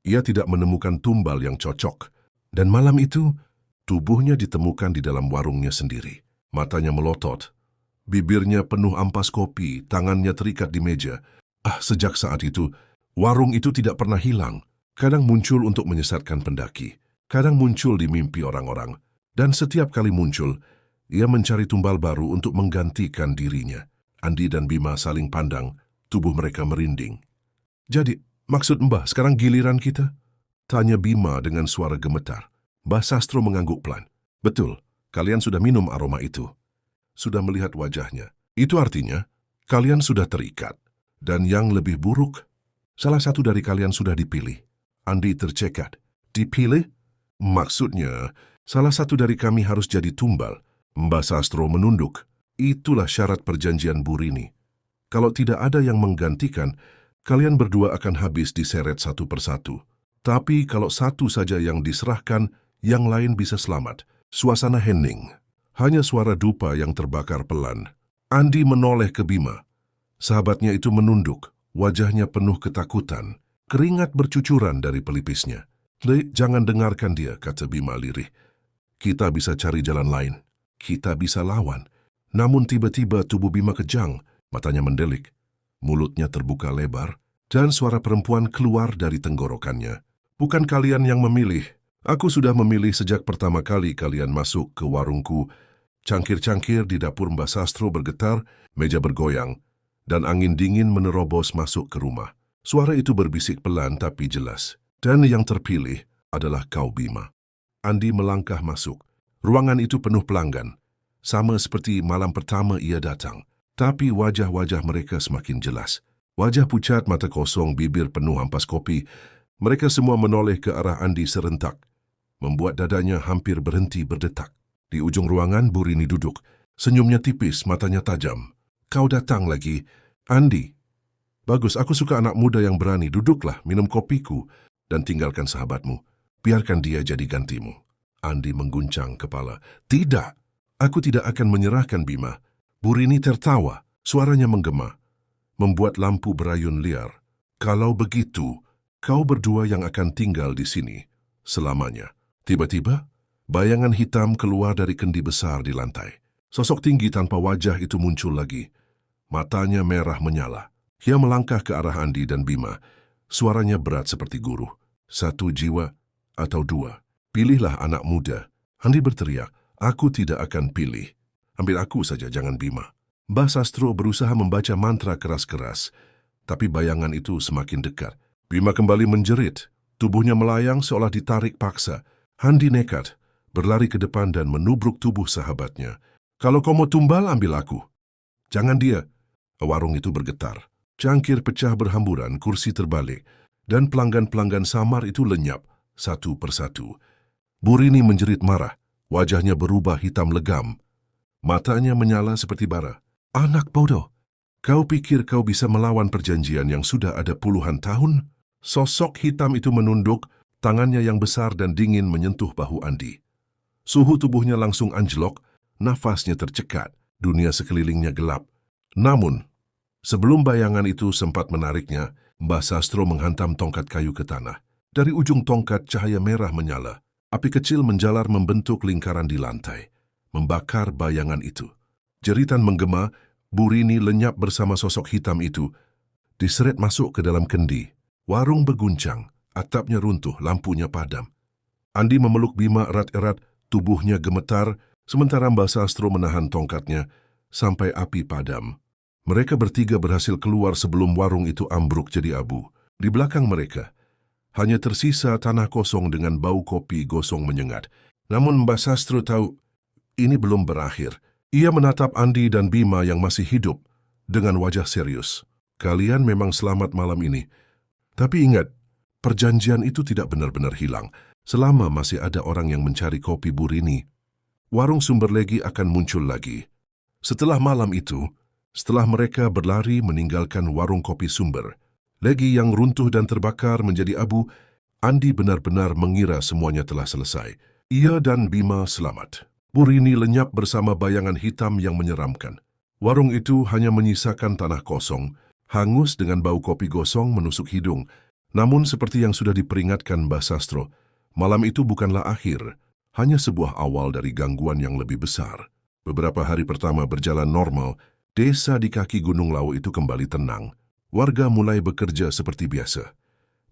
Ia tidak menemukan tumbal yang cocok. Dan malam itu, tubuhnya ditemukan di dalam warungnya sendiri. Matanya melotot. Bibirnya penuh ampas kopi, tangannya terikat di meja. Sejak saat itu, warung itu tidak pernah hilang. Kadang muncul untuk menyesatkan pendaki. Kadang muncul di mimpi orang-orang. Dan setiap kali muncul, ia mencari tumbal baru untuk menggantikan dirinya. Andi dan Bima saling pandang, tubuh mereka merinding. Jadi, maksud Mbah sekarang giliran kita? Tanya Bima dengan suara gemetar. Mbah Sastro mengangguk pelan. Betul, kalian sudah minum aroma itu. Sudah melihat wajahnya. Itu artinya, kalian sudah terikat. Dan yang lebih buruk, salah satu dari kalian sudah dipilih. Andi tercekat. Dipilih? Maksudnya, salah satu dari kami harus jadi tumbal. Mbah Sastro menunduk. Itulah syarat perjanjian Bu Rini. Kalau tidak ada yang menggantikan, kalian berdua akan habis diseret satu persatu. Tapi kalau satu saja yang diserahkan, yang lain bisa selamat. Suasana hening. Hanya suara dupa yang terbakar pelan. Andi menoleh ke Bima. Sahabatnya itu menunduk. Wajahnya penuh ketakutan. Keringat bercucuran dari pelipisnya. Jangan dengarkan dia, kata Bima lirih. Kita bisa cari jalan lain. Kita bisa lawan. Namun tiba-tiba tubuh Bima kejang. Matanya mendelik. Mulutnya terbuka lebar. Dan suara perempuan keluar dari tenggorokannya. Bukan kalian yang memilih. Aku sudah memilih sejak pertama kali kalian masuk ke warungku. Cangkir-cangkir di dapur Mbah Sastro bergetar, meja bergoyang, dan angin dingin menerobos masuk ke rumah. Suara itu berbisik pelan tapi jelas. Dan yang terpilih adalah kau, Bima. Andi melangkah masuk. Ruangan itu penuh pelanggan. Sama seperti malam pertama ia datang. Tapi wajah-wajah mereka semakin jelas. Wajah pucat, mata kosong, bibir penuh ampas kopi. Mereka semua menoleh ke arah Andi serentak, membuat dadanya hampir berhenti berdetak. Di ujung ruangan, Bu Rini duduk. Senyumnya tipis, matanya tajam. Kau datang lagi. Andi, bagus, aku suka anak muda yang berani. Duduklah, minum kopiku, dan tinggalkan sahabatmu. Biarkan dia jadi gantimu. Andi mengguncang kepala. Tidak, aku tidak akan menyerahkan Bima. Burini tertawa, suaranya menggema, membuat lampu berayun liar. Kalau begitu, kau berdua yang akan tinggal di sini selamanya. Tiba-tiba, bayangan hitam keluar dari kendi besar di lantai. Sosok tinggi tanpa wajah itu muncul lagi. Matanya merah menyala. Ia melangkah ke arah Andi dan Bima. Suaranya berat seperti guru. 1 jiwa atau 2. Pilihlah anak muda. Andi berteriak, aku tidak akan pilih. Ambil aku saja, jangan Bima. Mbah Sastro berusaha membaca mantra keras-keras, tapi bayangan itu semakin dekat. Bima kembali menjerit. Tubuhnya melayang seolah ditarik paksa. Andi nekat, berlari ke depan dan menubruk tubuh sahabatnya. Kalau kau mau tumbal, ambil aku. Jangan dia. Warung itu bergetar. Cangkir pecah berhamburan, kursi terbalik, dan pelanggan-pelanggan samar itu lenyap, satu persatu. Burini menjerit marah. Wajahnya berubah hitam legam. Matanya menyala seperti bara. Anak bodoh, kau pikir kau bisa melawan perjanjian yang sudah ada puluhan tahun? Sosok hitam itu menunduk, tangannya yang besar dan dingin menyentuh bahu Andi. Suhu tubuhnya langsung anjlok, nafasnya tercekat, dunia sekelilingnya gelap. Namun, sebelum bayangan itu sempat menariknya, Mbah Sastro menghantam tongkat kayu ke tanah. Dari ujung tongkat cahaya merah menyala. Api kecil menjalar membentuk lingkaran di lantai, membakar bayangan itu. Jeritan menggema, Burini lenyap bersama sosok hitam itu, diseret masuk ke dalam kendi. Warung berguncang, atapnya runtuh, lampunya padam. Andi memeluk Bima erat-erat, tubuhnya gemetar, sementara Mbah Sastro menahan tongkatnya sampai api padam. Mereka bertiga berhasil keluar sebelum warung itu ambruk jadi abu. Di belakang mereka, hanya tersisa tanah kosong dengan bau kopi gosong menyengat. Namun Mbah Sastro tahu, ini belum berakhir. Ia menatap Andi dan Bima yang masih hidup dengan wajah serius. Kalian memang selamat malam ini. Tapi ingat, perjanjian itu tidak benar-benar hilang. Selama masih ada orang yang mencari kopi Burini, warung Sumber Legi akan muncul lagi. Setelah malam itu, setelah mereka berlari meninggalkan warung kopi Sumber Legi yang runtuh dan terbakar menjadi abu, Andi benar-benar mengira semuanya telah selesai. Ia dan Bima selamat. Burini lenyap bersama bayangan hitam yang menyeramkan. Warung itu hanya menyisakan tanah kosong, hangus dengan bau kopi gosong menusuk hidung. Namun seperti yang sudah diperingatkan Mbah Sastro, malam itu bukanlah akhir, hanya sebuah awal dari gangguan yang lebih besar. Beberapa hari pertama berjalan normal, desa di kaki Gunung Lawu itu kembali tenang. Warga mulai bekerja seperti biasa.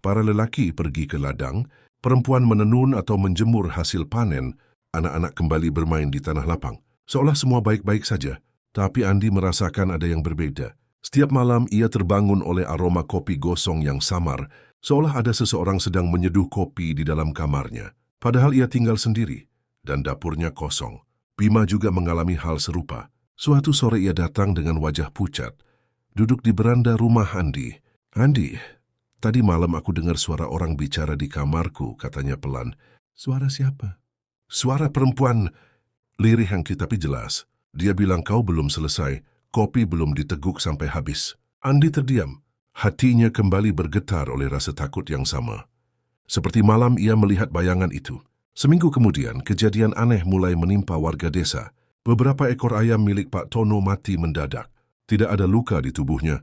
Para lelaki pergi ke ladang, perempuan menenun atau menjemur hasil panen, anak-anak kembali bermain di tanah lapang. Seolah semua baik-baik saja, tapi Andi merasakan ada yang berbeda. Setiap malam ia terbangun oleh aroma kopi gosong yang samar, seolah ada seseorang sedang menyeduh kopi di dalam kamarnya. Padahal ia tinggal sendiri, dan dapurnya kosong. Bima juga mengalami hal serupa. Suatu sore ia datang dengan wajah pucat, duduk di beranda rumah Andi. Andi, tadi malam aku dengar suara orang bicara di kamarku, katanya pelan. Suara siapa? Suara perempuan, lirih yang tapi jelas. Dia bilang kau belum selesai, kopi belum diteguk sampai habis. Andi terdiam. Hatinya kembali bergetar oleh rasa takut yang sama. Seperti malam ia melihat bayangan itu. Seminggu kemudian, kejadian aneh mulai menimpa warga desa. Beberapa ekor ayam milik Pak Tono mati mendadak. Tidak ada luka di tubuhnya,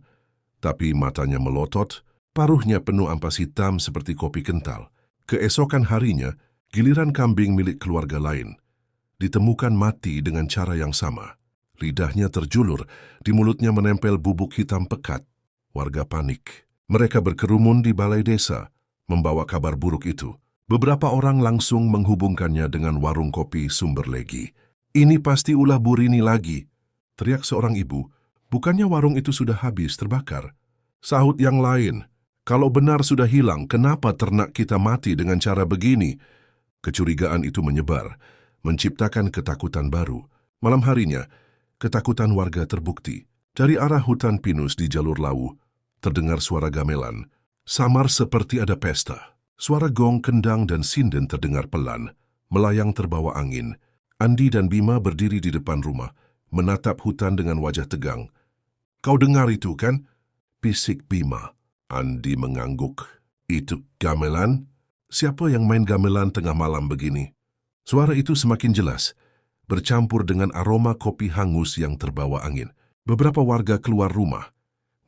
tapi matanya melotot, paruhnya penuh ampas hitam seperti kopi kental. Keesokan harinya, giliran kambing milik keluarga lain ditemukan mati dengan cara yang sama. Lidahnya terjulur, di mulutnya menempel bubuk hitam pekat. Warga panik. Mereka berkerumun di balai desa, membawa kabar buruk itu. Beberapa orang langsung menghubungkannya dengan warung kopi Sumber Legi. Ini pasti ulah Burini lagi, teriak seorang ibu. Bukannya warung itu sudah habis terbakar? Sahut yang lain, kalau benar sudah hilang, kenapa ternak kita mati dengan cara begini? Kecurigaan itu menyebar, menciptakan ketakutan baru. Malam harinya, ketakutan warga terbukti. Dari arah hutan pinus di jalur Lawu, terdengar suara gamelan. Samar seperti ada pesta. Suara gong, kendang, dan sinden terdengar pelan, melayang terbawa angin. Andi dan Bima berdiri di depan rumah, menatap hutan dengan wajah tegang. Kau dengar itu kan? Bisik Bima. Andi mengangguk. Itu gamelan? Siapa yang main gamelan tengah malam begini? Suara itu semakin jelas, bercampur dengan aroma kopi hangus yang terbawa angin. Beberapa warga keluar rumah,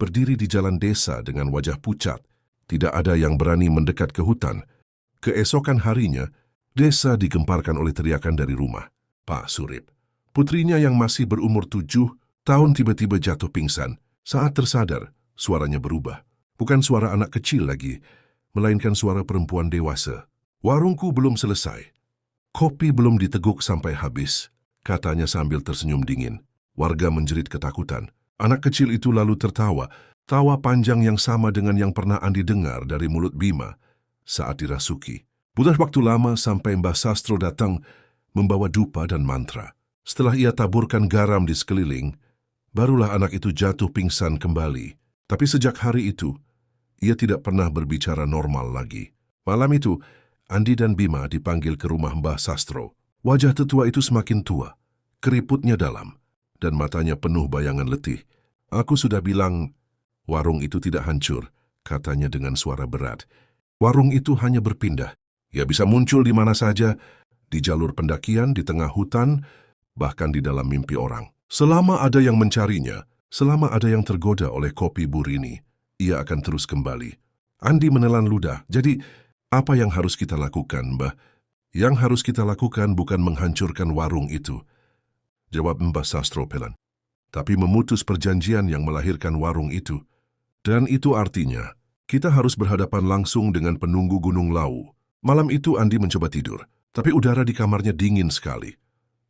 berdiri di jalan desa dengan wajah pucat. Tidak ada yang berani mendekat ke hutan. Keesokan harinya, desa digemparkan oleh teriakan dari rumah. Pak Surip, putrinya yang masih berumur 7 tahun tiba-tiba jatuh pingsan. Saat tersadar, suaranya berubah. Bukan suara anak kecil lagi, melainkan suara perempuan dewasa. Warungku belum selesai. Kopi belum diteguk sampai habis, katanya sambil tersenyum dingin. Warga menjerit ketakutan. Anak kecil itu lalu tertawa, tawa panjang yang sama dengan yang pernah Andi dengar dari mulut Bima saat dirasuki. Butuh waktu lama sampai Mbah Sastro datang membawa dupa dan mantra. Setelah ia taburkan garam di sekeliling, barulah anak itu jatuh pingsan kembali. Tapi sejak hari itu, ia tidak pernah berbicara normal lagi. Malam itu, Andi dan Bima dipanggil ke rumah Mbah Sastro. Wajah tetua itu semakin tua, keriputnya dalam, dan matanya penuh bayangan letih. Aku sudah bilang, warung itu tidak hancur, katanya dengan suara berat. Warung itu hanya berpindah. Ia bisa muncul di mana saja, di jalur pendakian, di tengah hutan, bahkan di dalam mimpi orang. Selama ada yang mencarinya, selama ada yang tergoda oleh kopi Burini, ia akan terus kembali. Andi menelan ludah. Jadi, apa yang harus kita lakukan, Mbah? Yang harus kita lakukan bukan menghancurkan warung itu, jawab Mbah Sastro pelan, tapi memutus perjanjian yang melahirkan warung itu. Dan itu artinya, kita harus berhadapan langsung dengan penunggu Gunung Lawu. Malam itu Andi mencoba tidur, tapi udara di kamarnya dingin sekali.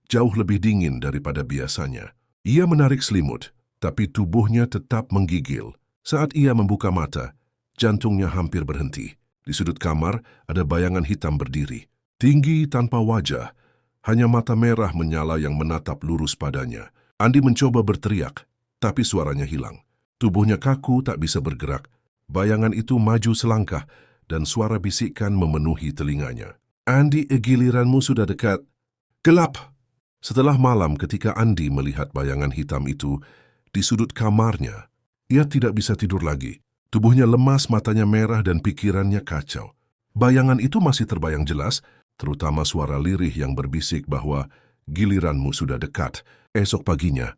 Jauh lebih dingin daripada biasanya. Ia menarik selimut, tapi tubuhnya tetap menggigil. Saat ia membuka mata, jantungnya hampir berhenti. Di sudut kamar ada bayangan hitam berdiri. Tinggi tanpa wajah, hanya mata merah menyala yang menatap lurus padanya. Andi mencoba berteriak, tapi suaranya hilang. Tubuhnya kaku tak bisa bergerak. Bayangan itu maju selangkah, dan suara bisikan memenuhi telinganya. Andi, giliranmu sudah dekat. Gelap! Setelah malam ketika Andi melihat bayangan hitam itu di sudut kamarnya, ia tidak bisa tidur lagi. Tubuhnya lemas, matanya merah, dan pikirannya kacau. Bayangan itu masih terbayang jelas, terutama suara lirih yang berbisik bahwa giliranmu sudah dekat. Esok paginya,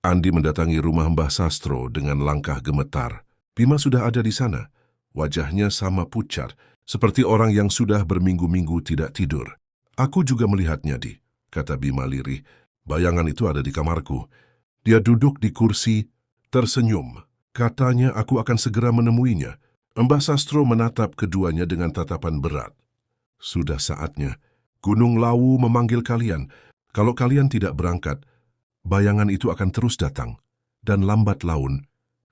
Andi mendatangi rumah Mbah Sastro dengan langkah gemetar. Bima sudah ada di sana. Wajahnya sama pucat, seperti orang yang sudah berminggu-minggu tidak tidur. Aku juga melihatnya, Di, kata Bima lirih. Bayangan itu ada di kamarku. Dia duduk di kursi, tersenyum. Katanya aku akan segera menemuinya. Mbah Sastro menatap keduanya dengan tatapan berat. Sudah saatnya. Gunung Lawu memanggil kalian. Kalau kalian tidak berangkat, bayangan itu akan terus datang. Dan lambat laun,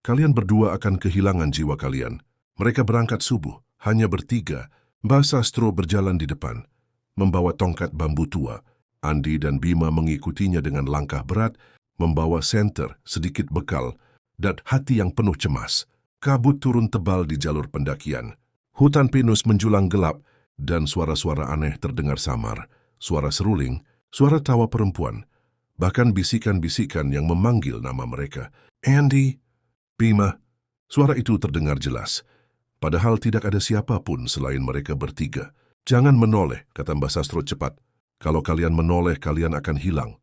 kalian berdua akan kehilangan jiwa kalian. Mereka berangkat subuh, hanya bertiga. Mbah Sastro berjalan di depan, membawa tongkat bambu tua. Andi dan Bima mengikutinya dengan langkah berat, membawa senter, sedikit bekal, dan hati yang penuh cemas. Kabut turun tebal di jalur pendakian. Hutan pinus menjulang gelap, dan suara-suara aneh terdengar samar. Suara seruling, suara tawa perempuan, bahkan bisikan-bisikan yang memanggil nama mereka. Andi, Bima, suara itu terdengar jelas. Padahal tidak ada siapapun selain mereka bertiga. Jangan menoleh, kata Mbah Sastro cepat. Kalau kalian menoleh, kalian akan hilang.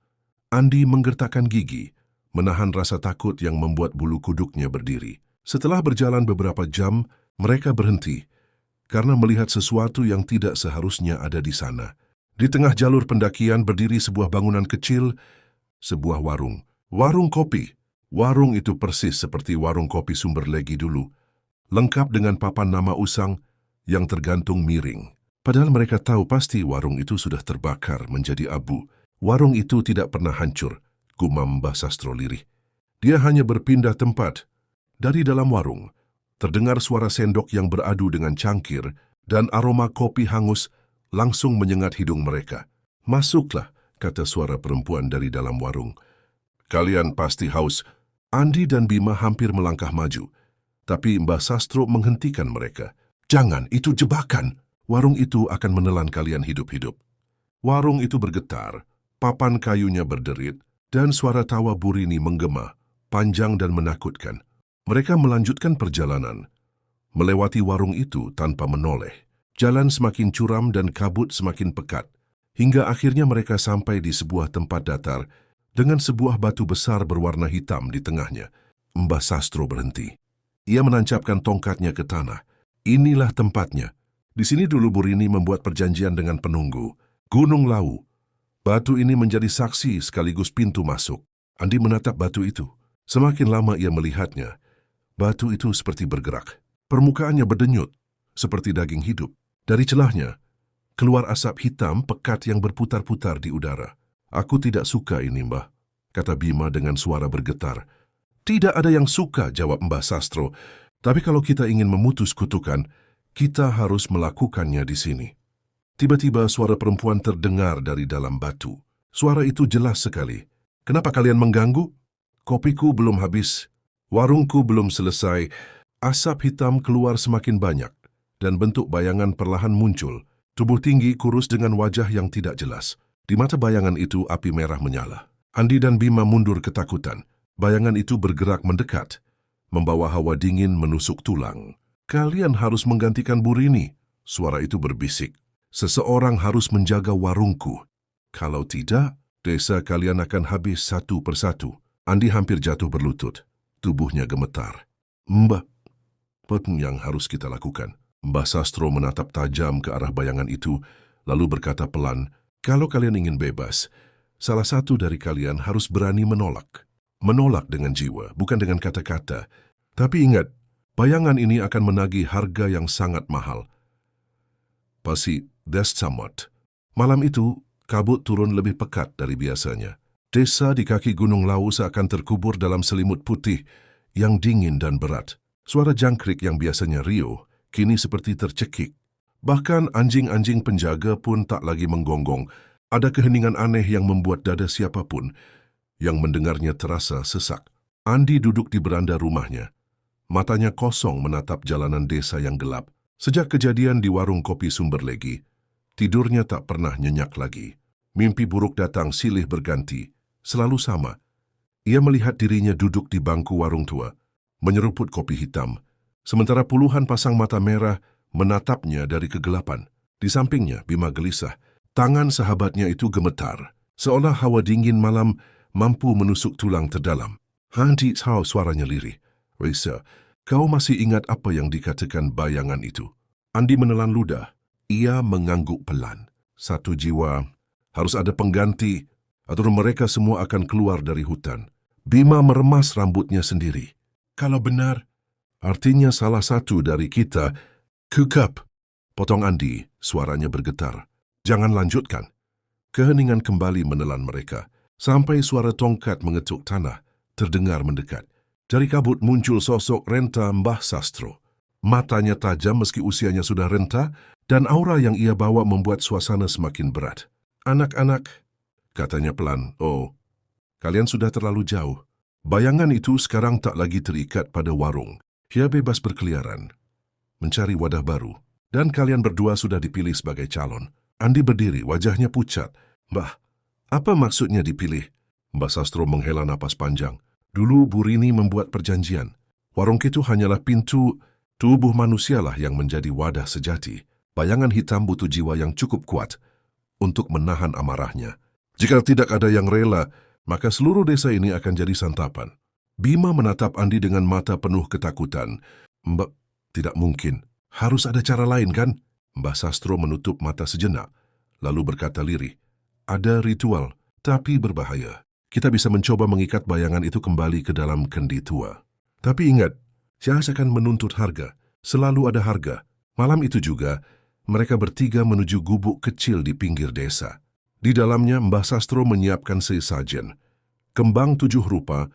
Andi menggertakkan gigi, menahan rasa takut yang membuat bulu kuduknya berdiri. Setelah berjalan beberapa jam, mereka berhenti karena melihat sesuatu yang tidak seharusnya ada di sana. Di tengah jalur pendakian berdiri sebuah bangunan kecil, sebuah warung. Warung kopi. Warung itu persis seperti warung kopi Sumber Legi dulu, lengkap dengan papan nama usang yang tergantung miring. Padahal mereka tahu pasti warung itu sudah terbakar menjadi abu. Warung itu tidak pernah hancur, gumam Mbah Sastro lirih. Dia hanya berpindah tempat. Dari dalam warung, terdengar suara sendok yang beradu dengan cangkir, dan aroma kopi hangus langsung menyengat hidung mereka. Masuklah, kata suara perempuan dari dalam warung. Kalian pasti haus. Andi dan Bima hampir melangkah maju, tapi Mbah Sastro menghentikan mereka. Jangan, itu jebakan. Warung itu akan menelan kalian hidup-hidup. Warung itu bergetar, papan kayunya berderit, dan suara tawa Burini menggema. panjang dan menakutkan. Mereka melanjutkan perjalanan, melewati warung itu tanpa menoleh. Jalan semakin curam dan kabut semakin pekat, hingga akhirnya mereka sampai di sebuah tempat datar dengan sebuah batu besar berwarna hitam di tengahnya. Mbah Sastro berhenti. Ia menancapkan tongkatnya ke tanah. Inilah tempatnya. Di sini dulu Burini membuat perjanjian dengan penunggu, Gunung Lawu. Batu ini menjadi saksi sekaligus pintu masuk. Andi menatap batu itu. Semakin lama ia melihatnya, batu itu seperti bergerak. Permukaannya berdenyut, seperti daging hidup. Dari celahnya, keluar asap hitam pekat yang berputar-putar di udara. "Aku tidak suka ini, Mbah," kata Bima dengan suara bergetar. "Tidak ada yang suka," jawab Mbah Sastro. "Tapi kalau kita ingin memutus kutukan, kita harus melakukannya di sini." Tiba-tiba suara perempuan terdengar dari dalam batu. Suara itu jelas sekali. "Kenapa kalian mengganggu? Kopiku belum habis. Warungku belum selesai." Asap hitam keluar semakin banyak, dan bentuk bayangan perlahan muncul. Tubuh tinggi, kurus dengan wajah yang tidak jelas. Di mata bayangan itu api merah menyala. Andi dan Bima mundur ketakutan. Bayangan itu bergerak mendekat, membawa hawa dingin menusuk tulang. "Kalian harus menggantikan Burini," suara itu berbisik. "Seseorang harus menjaga warungku. Kalau tidak, desa kalian akan habis satu persatu." Andi hampir jatuh berlutut. Tubuhnya gemetar. "Mbah, apa yang harus kita lakukan?" Mbah Sastro menatap tajam ke arah bayangan itu, lalu berkata pelan, "Kalau kalian ingin bebas, salah satu dari kalian harus berani menolak. Menolak dengan jiwa, bukan dengan kata-kata. Tapi ingat, bayangan ini akan menagih harga yang sangat mahal." Pasti Desamot. Malam itu, kabut turun lebih pekat dari biasanya. Desa di kaki Gunung Lawu seakan terkubur dalam selimut putih yang dingin dan berat. Suara jangkrik yang biasanya riuh, kini seperti tercekik. Bahkan anjing-anjing penjaga pun tak lagi menggonggong. Ada keheningan aneh yang membuat dada siapapun yang mendengarnya terasa sesak. Andi duduk di beranda rumahnya. Matanya kosong menatap jalanan desa yang gelap. Sejak kejadian di warung kopi Sumberlegi, tidurnya tak pernah nyenyak lagi. Mimpi buruk datang silih berganti, selalu sama. Ia melihat dirinya duduk di bangku warung tua, menyeruput kopi hitam, sementara puluhan pasang mata merah menatapnya dari kegelapan. Di sampingnya, Bima gelisah. Tangan sahabatnya itu gemetar, seolah hawa dingin malam mampu menusuk tulang terdalam. "Hanti tahu," suaranya lirih. "Risa, kau masih ingat apa yang dikatakan bayangan itu?" Andi menelan ludah. Ia mengangguk pelan. "Satu jiwa, harus ada pengganti, atau mereka semua akan keluar dari hutan." Bima meremas rambutnya sendiri. "Kalau benar, artinya salah satu dari kita..." "Kukap," potong Andi, suaranya bergetar. "Jangan lanjutkan." Keheningan kembali menelan mereka, sampai suara tongkat mengetuk tanah terdengar mendekat. Dari kabut muncul sosok renta Mbah Sastro. Matanya tajam meski usianya sudah renta, dan aura yang ia bawa membuat suasana semakin berat. "Anak-anak," katanya pelan, "oh, kalian sudah terlalu jauh. Bayangan itu sekarang tak lagi terikat pada warung. Ia bebas berkeliaran, mencari wadah baru. Dan kalian berdua sudah dipilih sebagai calon." Andi berdiri, wajahnya pucat. "Mbah, apa maksudnya dipilih?" Mbah Sastro menghela napas panjang. "Dulu Burini membuat perjanjian. Warung itu hanyalah pintu, tubuh manusialah yang menjadi wadah sejati. Bayangan hitam butuh jiwa yang cukup kuat untuk menahan amarahnya. Jika tidak ada yang rela, maka seluruh desa ini akan jadi santapan." Bima menatap Andi dengan mata penuh ketakutan. "Mbak, tidak mungkin. Harus ada cara lain, kan?" Mbah Sastro menutup mata sejenak, lalu berkata lirih, "Ada ritual, tapi berbahaya. Kita bisa mencoba mengikat bayangan itu kembali ke dalam kendi tua. Tapi ingat, saya akan menuntut harga. Selalu ada harga." Malam itu juga, mereka bertiga menuju gubuk kecil di pinggir desa. Di dalamnya, Mbah Sastro menyiapkan sesajen. Kembang 7 rupa,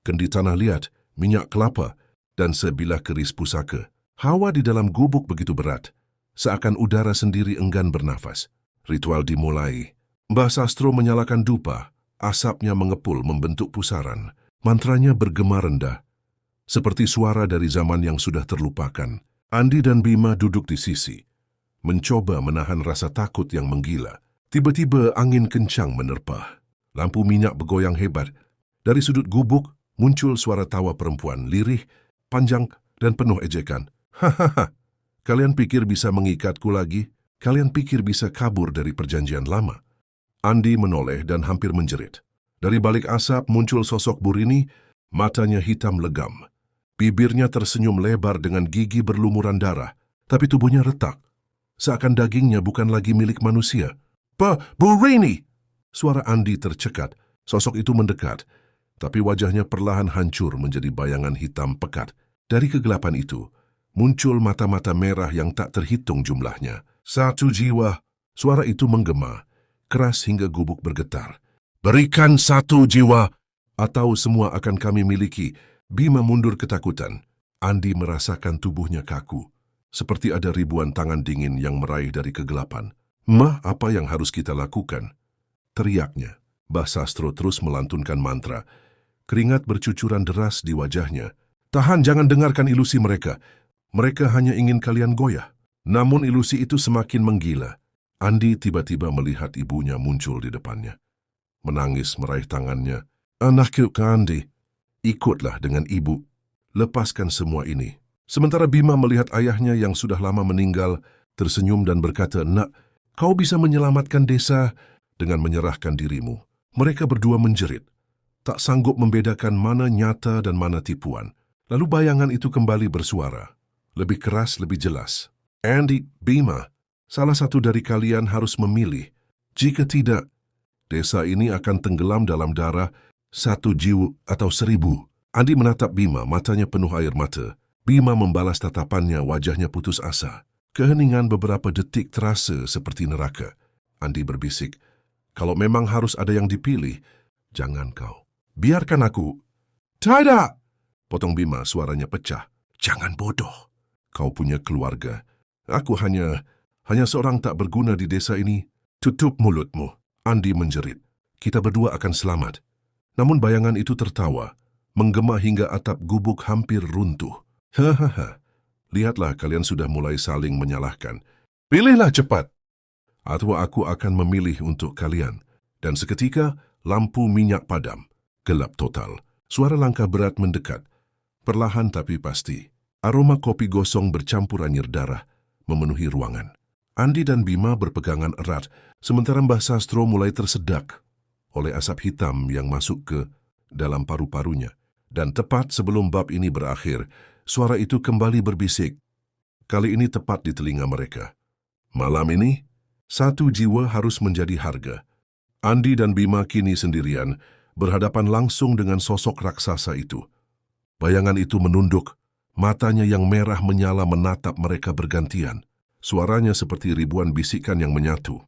kendi tanah liat, minyak kelapa, dan sebilah keris pusaka. Hawa di dalam gubuk begitu berat, seakan udara sendiri enggan bernafas. Ritual dimulai. Mbah Sastro menyalakan dupa, asapnya mengepul membentuk pusaran. Mantranya bergema rendah, seperti suara dari zaman yang sudah terlupakan. Andi dan Bima duduk di sisi, mencoba menahan rasa takut yang menggila. Tiba-tiba angin kencang menerpa. Lampu minyak bergoyang hebat. Dari sudut gubuk Muncul suara tawa perempuan, lirih, panjang, dan penuh ejekan. Hahaha, kalian pikir bisa mengikatku lagi? Kalian pikir bisa kabur dari perjanjian lama? Andi menoleh dan hampir menjerit. Dari balik asap muncul sosok Burini, matanya hitam legam. Bibirnya tersenyum lebar dengan gigi berlumuran darah, tapi tubuhnya retak. Seakan dagingnya bukan lagi milik manusia. Burini! Suara Andi tercekat. Sosok itu mendekat, tapi wajahnya perlahan hancur menjadi bayangan hitam pekat. Dari kegelapan itu, muncul mata-mata merah yang tak terhitung jumlahnya. 1 jiwa. Suara itu menggema, keras hingga gubuk bergetar. Berikan 1 jiwa, atau semua akan kami miliki. Bima mundur ketakutan. Andi merasakan tubuhnya kaku, seperti ada ribuan tangan dingin yang meraih dari kegelapan. Apa yang harus kita lakukan? Teriaknya. Mbah Sastro terus melantunkan mantra. Keringat bercucuran deras di wajahnya. Tahan, jangan dengarkan ilusi mereka. Mereka hanya ingin kalian goyah. Namun ilusi itu semakin menggila. Andi tiba-tiba melihat ibunya muncul di depannya. Menangis meraih tangannya. Anakku Andi, ikutlah dengan ibu. Lepaskan semua ini. Sementara Bima melihat ayahnya yang sudah lama meninggal, tersenyum dan berkata, Nak, kau bisa menyelamatkan desa dengan menyerahkan dirimu. Mereka berdua menjerit. Tak sanggup membedakan mana nyata dan mana tipuan. Lalu bayangan itu kembali bersuara. Lebih keras, lebih jelas. Andi, Bima, salah satu dari kalian harus memilih. Jika tidak, desa ini akan tenggelam dalam darah 1 jiwa atau 1000. Andi menatap Bima, matanya penuh air mata. Bima membalas tatapannya, wajahnya putus asa. Keheningan beberapa detik terasa seperti neraka. Andi berbisik, kalau memang harus ada yang dipilih, jangan kau. Biarkan aku. Tidak! Potong Bima, suaranya pecah. Jangan bodoh. Kau punya keluarga. Aku hanya seorang tak berguna di desa ini. Tutup mulutmu. Andi menjerit. Kita berdua akan selamat. Namun bayangan itu tertawa, menggema hingga atap gubuk hampir runtuh. Hahaha, lihatlah kalian sudah mulai saling menyalahkan. Pilihlah cepat, atau aku akan memilih untuk kalian. Dan seketika, lampu minyak padam. Gelap total. Suara langkah berat mendekat. Perlahan tapi pasti. Aroma kopi gosong bercampur anyir darah memenuhi ruangan. Andi dan Bima berpegangan erat, sementara Mbah Sastro mulai tersedak oleh asap hitam yang masuk ke dalam paru-parunya. Dan tepat sebelum bab ini berakhir, suara itu kembali berbisik. Kali ini tepat di telinga mereka. Malam ini, 1 jiwa harus menjadi harga. Andi dan Bima kini sendirian, berhadapan langsung dengan sosok raksasa itu. Bayangan itu menunduk, matanya yang merah menyala menatap mereka bergantian. Suaranya seperti ribuan bisikan yang menyatu.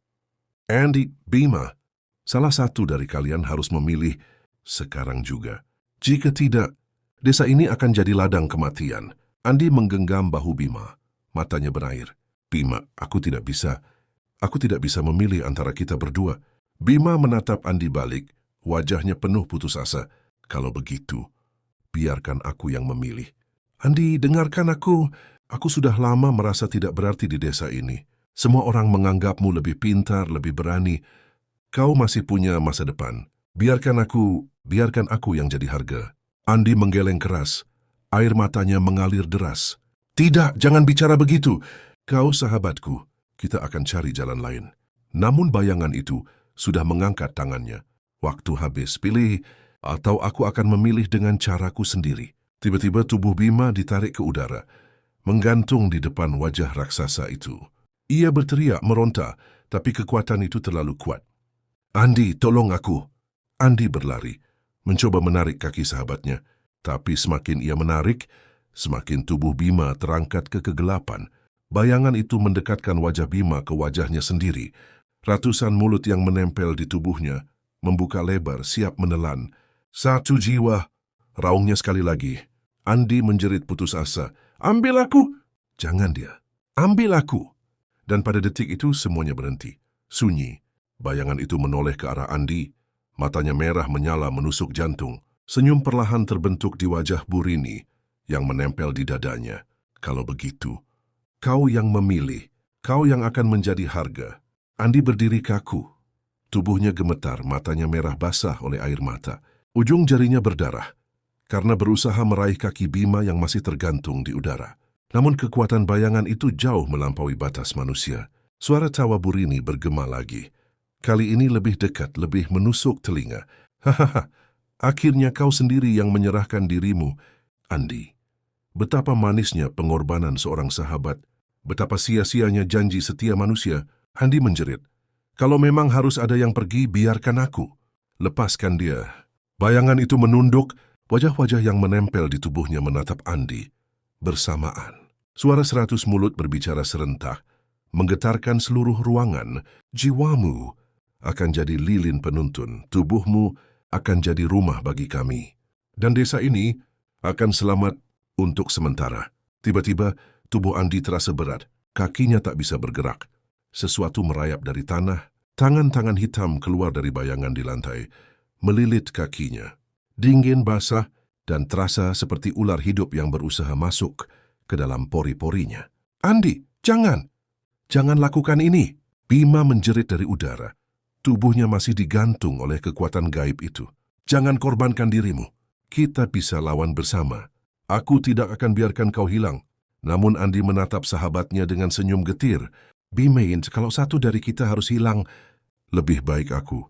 Andi, Bima, salah satu dari kalian harus memilih sekarang juga. Jika tidak, desa ini akan jadi ladang kematian. Andi menggenggam bahu Bima. Matanya berair. Bima, aku tidak bisa memilih antara kita berdua. Bima menatap Andi balik, wajahnya penuh putus asa. Kalau begitu, biarkan aku yang memilih. Andi, dengarkan aku. Aku sudah lama merasa tidak berarti di desa ini. Semua orang menganggapmu lebih pintar, lebih berani. Kau masih punya masa depan. Biarkan aku yang jadi harga. Andi menggeleng keras. Air matanya mengalir deras. Tidak, jangan bicara begitu. Kau sahabatku. Kita akan cari jalan lain. Namun bayangan itu sudah mengangkat tangannya. Waktu habis, pilih atau aku akan memilih dengan caraku sendiri. Tiba-tiba tubuh Bima ditarik ke udara, menggantung di depan wajah raksasa itu. Ia berteriak meronta, tapi kekuatan itu terlalu kuat. Andi, tolong aku. Andi berlari, mencoba menarik kaki sahabatnya. Tapi semakin ia menarik, semakin tubuh Bima terangkat ke kegelapan. Bayangan itu mendekatkan wajah Bima ke wajahnya sendiri. Ratusan mulut yang menempel di tubuhnya membuka lebar, siap menelan. 1 jiwa, raungnya sekali lagi. Andi menjerit putus asa. Ambil aku! Jangan dia. Ambil aku! Dan pada detik itu semuanya berhenti. Sunyi. Bayangan itu menoleh ke arah Andi. Matanya merah menyala menusuk jantung. Senyum perlahan terbentuk di wajah Burini yang menempel di dadanya. Kalau begitu, kau yang memilih. Kau yang akan menjadi harga. Andi berdiri kaku. Tubuhnya gemetar, matanya merah basah oleh air mata. Ujung jarinya berdarah. karena berusaha meraih kaki Bima yang masih tergantung di udara. Namun kekuatan bayangan itu jauh melampaui batas manusia. Suara tawa Burini bergema lagi. Kali ini lebih dekat, lebih menusuk telinga. Hahaha, akhirnya kau sendiri yang menyerahkan dirimu, Andi. Betapa manisnya pengorbanan seorang sahabat. Betapa sia-sianya janji setia manusia. Andi menjerit. Kalau memang harus ada yang pergi, biarkan aku. Lepaskan dia. Bayangan itu menunduk, wajah-wajah yang menempel di tubuhnya menatap Andi. Bersamaan, suara 100 mulut berbicara serentak, menggetarkan seluruh ruangan. Jiwamu akan jadi lilin penuntun, tubuhmu akan jadi rumah bagi kami. Dan desa ini akan selamat untuk sementara. Tiba-tiba, tubuh Andi terasa berat, kakinya tak bisa bergerak. Sesuatu merayap dari tanah, tangan-tangan hitam keluar dari bayangan di lantai, melilit kakinya. Dingin, basah, dan terasa seperti ular hidup yang berusaha masuk ke dalam pori-porinya. Andi, jangan! Jangan lakukan ini! Bima menjerit dari udara. Tubuhnya masih digantung oleh kekuatan gaib itu. Jangan korbankan dirimu. Kita bisa lawan bersama. Aku tidak akan biarkan kau hilang. Namun Andi menatap sahabatnya dengan senyum getir. Bimain, kalau satu dari kita harus hilang, lebih baik aku.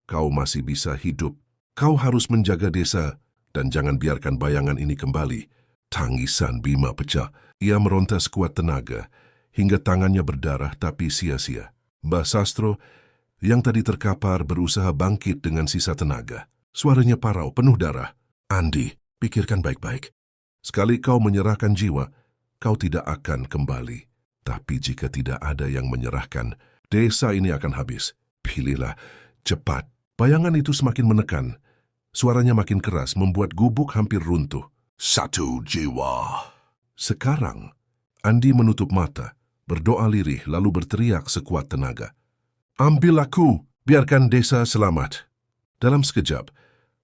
Kau masih bisa hidup. Kau harus menjaga desa dan jangan biarkan bayangan ini kembali. Tangisan Bima pecah. Ia meronta sekuat tenaga hingga tangannya berdarah tapi sia-sia. Mbah Sastro yang tadi terkapar berusaha bangkit dengan sisa tenaga. Suaranya parau, penuh darah. Andi, pikirkan baik-baik. Sekali kau menyerahkan jiwa, kau tidak akan kembali. Tapi jika tidak ada yang menyerahkan, desa ini akan habis. Pilihlah, cepat. Bayangan itu semakin menekan. Suaranya makin keras, membuat gubuk hampir runtuh. 1 jiwa. Sekarang, Andi menutup mata, berdoa lirih lalu berteriak sekuat tenaga. Ambil aku, biarkan desa selamat. Dalam sekejap,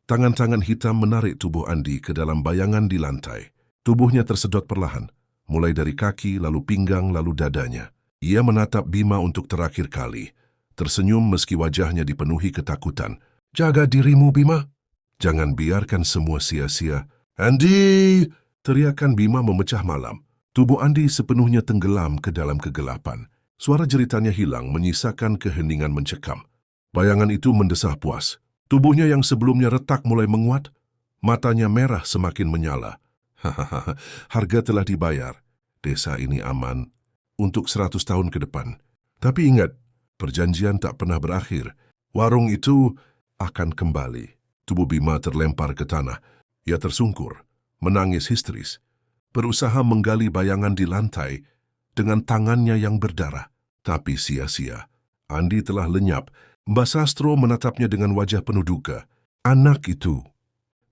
tangan-tangan hitam menarik tubuh Andi ke dalam bayangan di lantai. Tubuhnya tersedot perlahan. Mulai dari kaki, lalu pinggang, lalu dadanya. Ia menatap Bima untuk terakhir kali. Tersenyum meski wajahnya dipenuhi ketakutan. Jaga dirimu, Bima. Jangan biarkan semua sia-sia. Andi! Teriakan Bima memecah malam. Tubuh Andi sepenuhnya tenggelam ke dalam kegelapan. Suara jeritannya hilang, menyisakan keheningan mencekam. Bayangan itu mendesah puas. Tubuhnya yang sebelumnya retak mulai menguat. Matanya merah semakin menyala. Hahaha, harga telah dibayar. Desa ini aman untuk 100 tahun ke depan. Tapi ingat, perjanjian tak pernah berakhir. Warung itu akan kembali. Tubuh Bima terlempar ke tanah. Ia tersungkur, menangis histeris. Berusaha menggali bayangan di lantai dengan tangannya yang berdarah. Tapi sia-sia. Andi telah lenyap. Mbah Sastro menatapnya dengan wajah penuh duka. Anak itu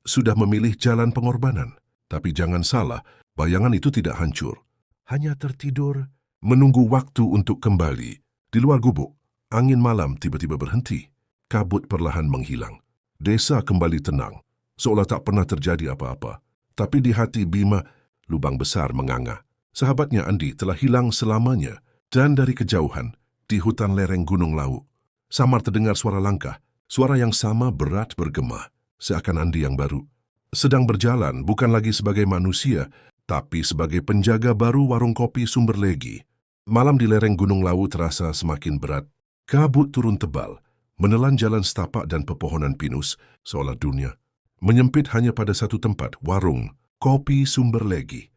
sudah memilih jalan pengorbanan. Tapi jangan salah, bayangan itu tidak hancur. Hanya tertidur, menunggu waktu untuk kembali. Di luar gubuk, angin malam tiba-tiba berhenti. Kabut perlahan menghilang. Desa kembali tenang, seolah tak pernah terjadi apa-apa. Tapi di hati Bima, lubang besar menganga. Sahabatnya Andi telah hilang selamanya. Dan dari kejauhan, di hutan lereng Gunung Lawu, samar terdengar suara langkah. Suara yang sama berat bergema, seakan Andi yang baru. Sedang berjalan bukan lagi sebagai manusia, tapi sebagai penjaga baru warung kopi Sumber Legi. Malam di lereng Gunung Lawu terasa semakin berat. Kabut turun tebal, menelan jalan setapak dan pepohonan pinus, seolah dunia menyempit hanya pada satu tempat, warung kopi Sumber Legi.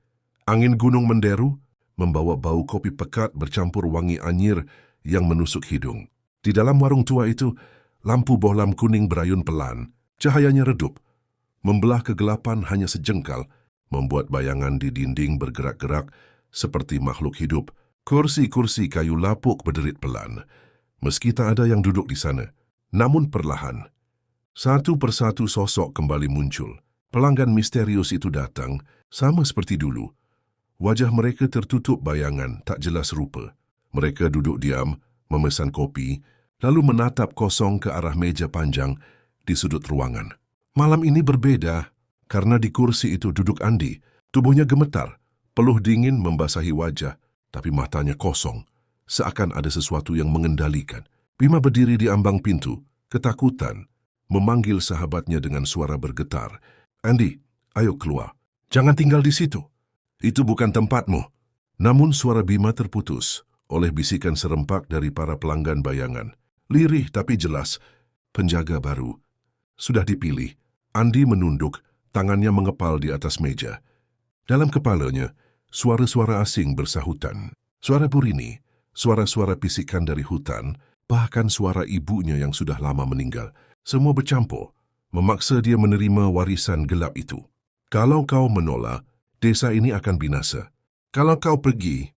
Angin gunung menderu, membawa bau kopi pekat bercampur wangi anyir yang menusuk hidung. Di dalam warung tua itu, lampu bohlam kuning berayun pelan, cahayanya redup. Membelah kegelapan hanya sejengkal, membuat bayangan di dinding bergerak-gerak seperti makhluk hidup. Kursi-kursi kayu lapuk berderit pelan, meski tak ada yang duduk di sana. Namun perlahan, satu persatu sosok kembali muncul. Pelanggan misterius itu datang, sama seperti dulu. Wajah mereka tertutup bayangan, tak jelas rupa. Mereka duduk diam, memesan kopi, lalu menatap kosong ke arah meja panjang di sudut ruangan. Malam ini berbeda, karena di kursi itu duduk Andi. Tubuhnya gemetar, peluh dingin membasahi wajah, tapi matanya kosong, seakan ada sesuatu yang mengendalikan. Bima berdiri di ambang pintu, ketakutan, memanggil sahabatnya dengan suara bergetar. Andi, Ayo keluar. Jangan tinggal di situ. Itu bukan tempatmu. Namun suara Bima terputus oleh bisikan serempak dari para pelanggan bayangan. Lirih tapi jelas, penjaga baru. Sudah dipilih. Andi menunduk, tangannya mengepal di atas meja. Dalam kepalanya, suara-suara asing bersahutan. Suara Burini, suara-suara bisikan dari hutan, bahkan suara ibunya yang sudah lama meninggal. Semua bercampur, memaksa dia menerima warisan gelap itu. Kalau kau menolak, desa ini akan binasa. Kalau kau pergi,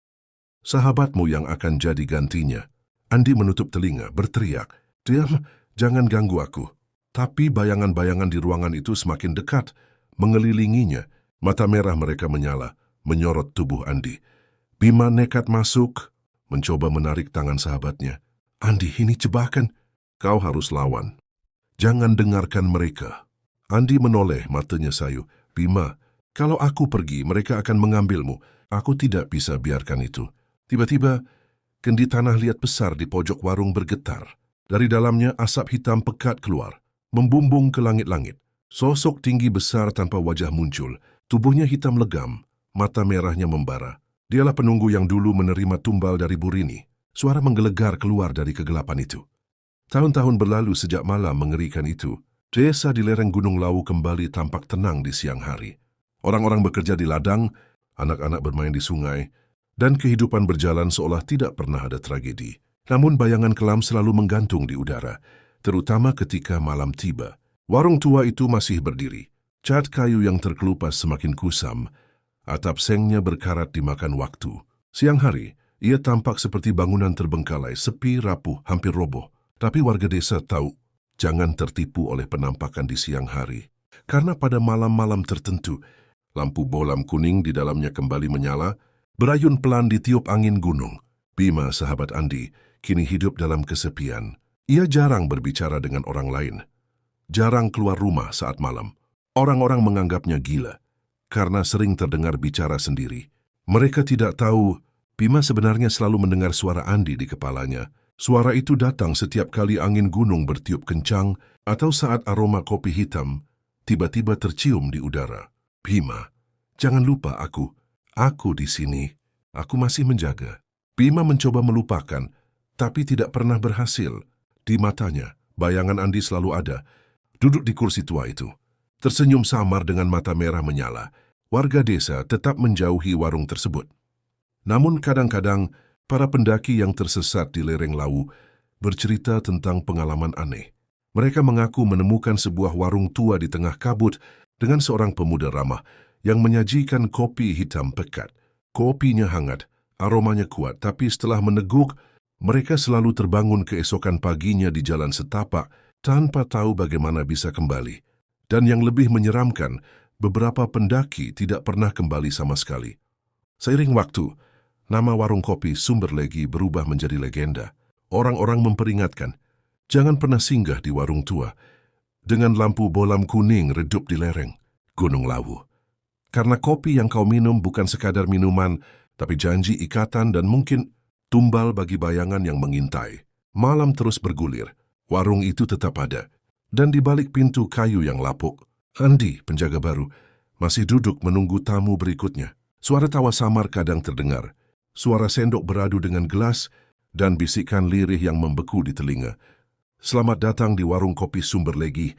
sahabatmu yang akan jadi gantinya. Andi menutup telinga, berteriak, "Diam, jangan ganggu aku." Tapi bayangan-bayangan di ruangan itu semakin dekat, mengelilinginya. Mata merah mereka menyala, menyorot tubuh Andi. Bima nekat masuk, mencoba menarik tangan sahabatnya. "Andi, ini jebakan. Kau harus lawan. Jangan dengarkan mereka." Andi menoleh, matanya sayu. "Bima, kalau aku pergi, mereka akan mengambilmu. Aku tidak bisa biarkan itu." Tiba-tiba, kendi tanah liat besar di pojok warung bergetar. Dari dalamnya asap hitam pekat keluar, membumbung ke langit-langit. Sosok tinggi besar tanpa wajah muncul. Tubuhnya hitam legam, mata merahnya membara. Dialah penunggu yang dulu menerima tumbal dari Burini. Suara menggelegar keluar dari kegelapan itu. Tahun-tahun berlalu sejak malam mengerikan itu. Desa di lereng Gunung Lawu kembali tampak tenang di siang hari. Orang-orang bekerja di ladang, anak-anak bermain di sungai, dan kehidupan berjalan seolah tidak pernah ada tragedi. Namun bayangan kelam selalu menggantung di udara, terutama ketika malam tiba. Warung tua itu masih berdiri. Cat kayu yang terkelupas semakin kusam, atap sengnya berkarat dimakan waktu. Siang hari, ia tampak seperti bangunan terbengkalai, sepi, rapuh, hampir roboh. Tapi warga desa tahu, jangan tertipu oleh penampakan di siang hari. Karena pada malam-malam tertentu, lampu bolam kuning di dalamnya kembali menyala, berayun pelan ditiup angin gunung. Bima, sahabat Andi, kini hidup dalam kesepian. Ia jarang berbicara dengan orang lain. Jarang keluar rumah saat malam. Orang-orang menganggapnya gila, karena sering terdengar bicara sendiri. Mereka tidak tahu, Bima sebenarnya selalu mendengar suara Andi di kepalanya. Suara itu datang setiap kali angin gunung bertiup kencang atau saat aroma kopi hitam tiba-tiba tercium di udara. "Bima, jangan lupa aku di sini. Aku masih menjaga." Bima mencoba melupakan, tapi tidak pernah berhasil. Di matanya, bayangan Andi selalu ada, duduk di kursi tua itu. Tersenyum samar dengan mata merah menyala. Warga desa tetap menjauhi warung tersebut. Namun kadang-kadang, para pendaki yang tersesat di lereng Lawu bercerita tentang pengalaman aneh. Mereka mengaku menemukan sebuah warung tua di tengah kabut dengan seorang pemuda ramah yang menyajikan kopi hitam pekat. Kopinya hangat, aromanya kuat, tapi setelah meneguk, mereka selalu terbangun keesokan paginya di jalan setapak tanpa tahu bagaimana bisa kembali. Dan yang lebih menyeramkan, beberapa pendaki tidak pernah kembali sama sekali. Seiring waktu, nama warung kopi Sumber Legi berubah menjadi legenda. Orang-orang memperingatkan, jangan pernah singgah di warung tua dengan lampu bolam kuning redup di lereng Gunung Lawu. Karena kopi yang kau minum bukan sekadar minuman, tapi janji ikatan dan mungkin tumbal bagi bayangan yang mengintai. Malam terus bergulir, warung itu tetap ada. Dan di balik pintu kayu yang lapuk, Andi, penjaga baru, masih duduk menunggu tamu berikutnya. Suara tawa samar kadang terdengar, suara sendok beradu dengan gelas, dan bisikan lirih yang membeku di telinga. "Selamat datang di warung kopi Sumber Legi,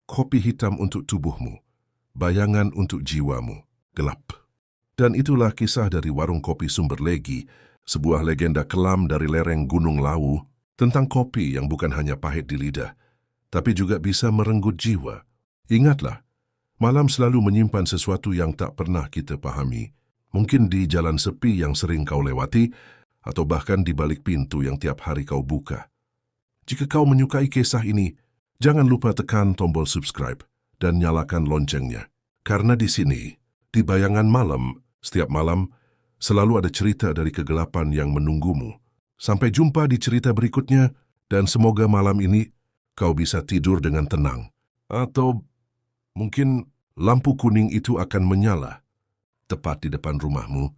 kopi hitam untuk tubuhmu, bayangan untuk jiwamu, gelap." Dan itulah kisah dari warung kopi Sumber Legi, sebuah legenda kelam dari lereng Gunung Lawu, tentang kopi yang bukan hanya pahit di lidah, tapi juga bisa merenggut jiwa. Ingatlah, malam selalu menyimpan sesuatu yang tak pernah kita pahami. Mungkin di jalan sepi yang sering kau lewati, atau bahkan di balik pintu yang tiap hari kau buka. Jika kau menyukai kisah ini, jangan lupa tekan tombol subscribe dan nyalakan loncengnya. Karena di sini, di Bayangan Malam, setiap malam, selalu ada cerita dari kegelapan yang menunggumu. Sampai jumpa di cerita berikutnya, dan semoga malam ini kau bisa tidur dengan tenang. Atau mungkin lampu kuning itu akan menyala tepat di depan rumahmu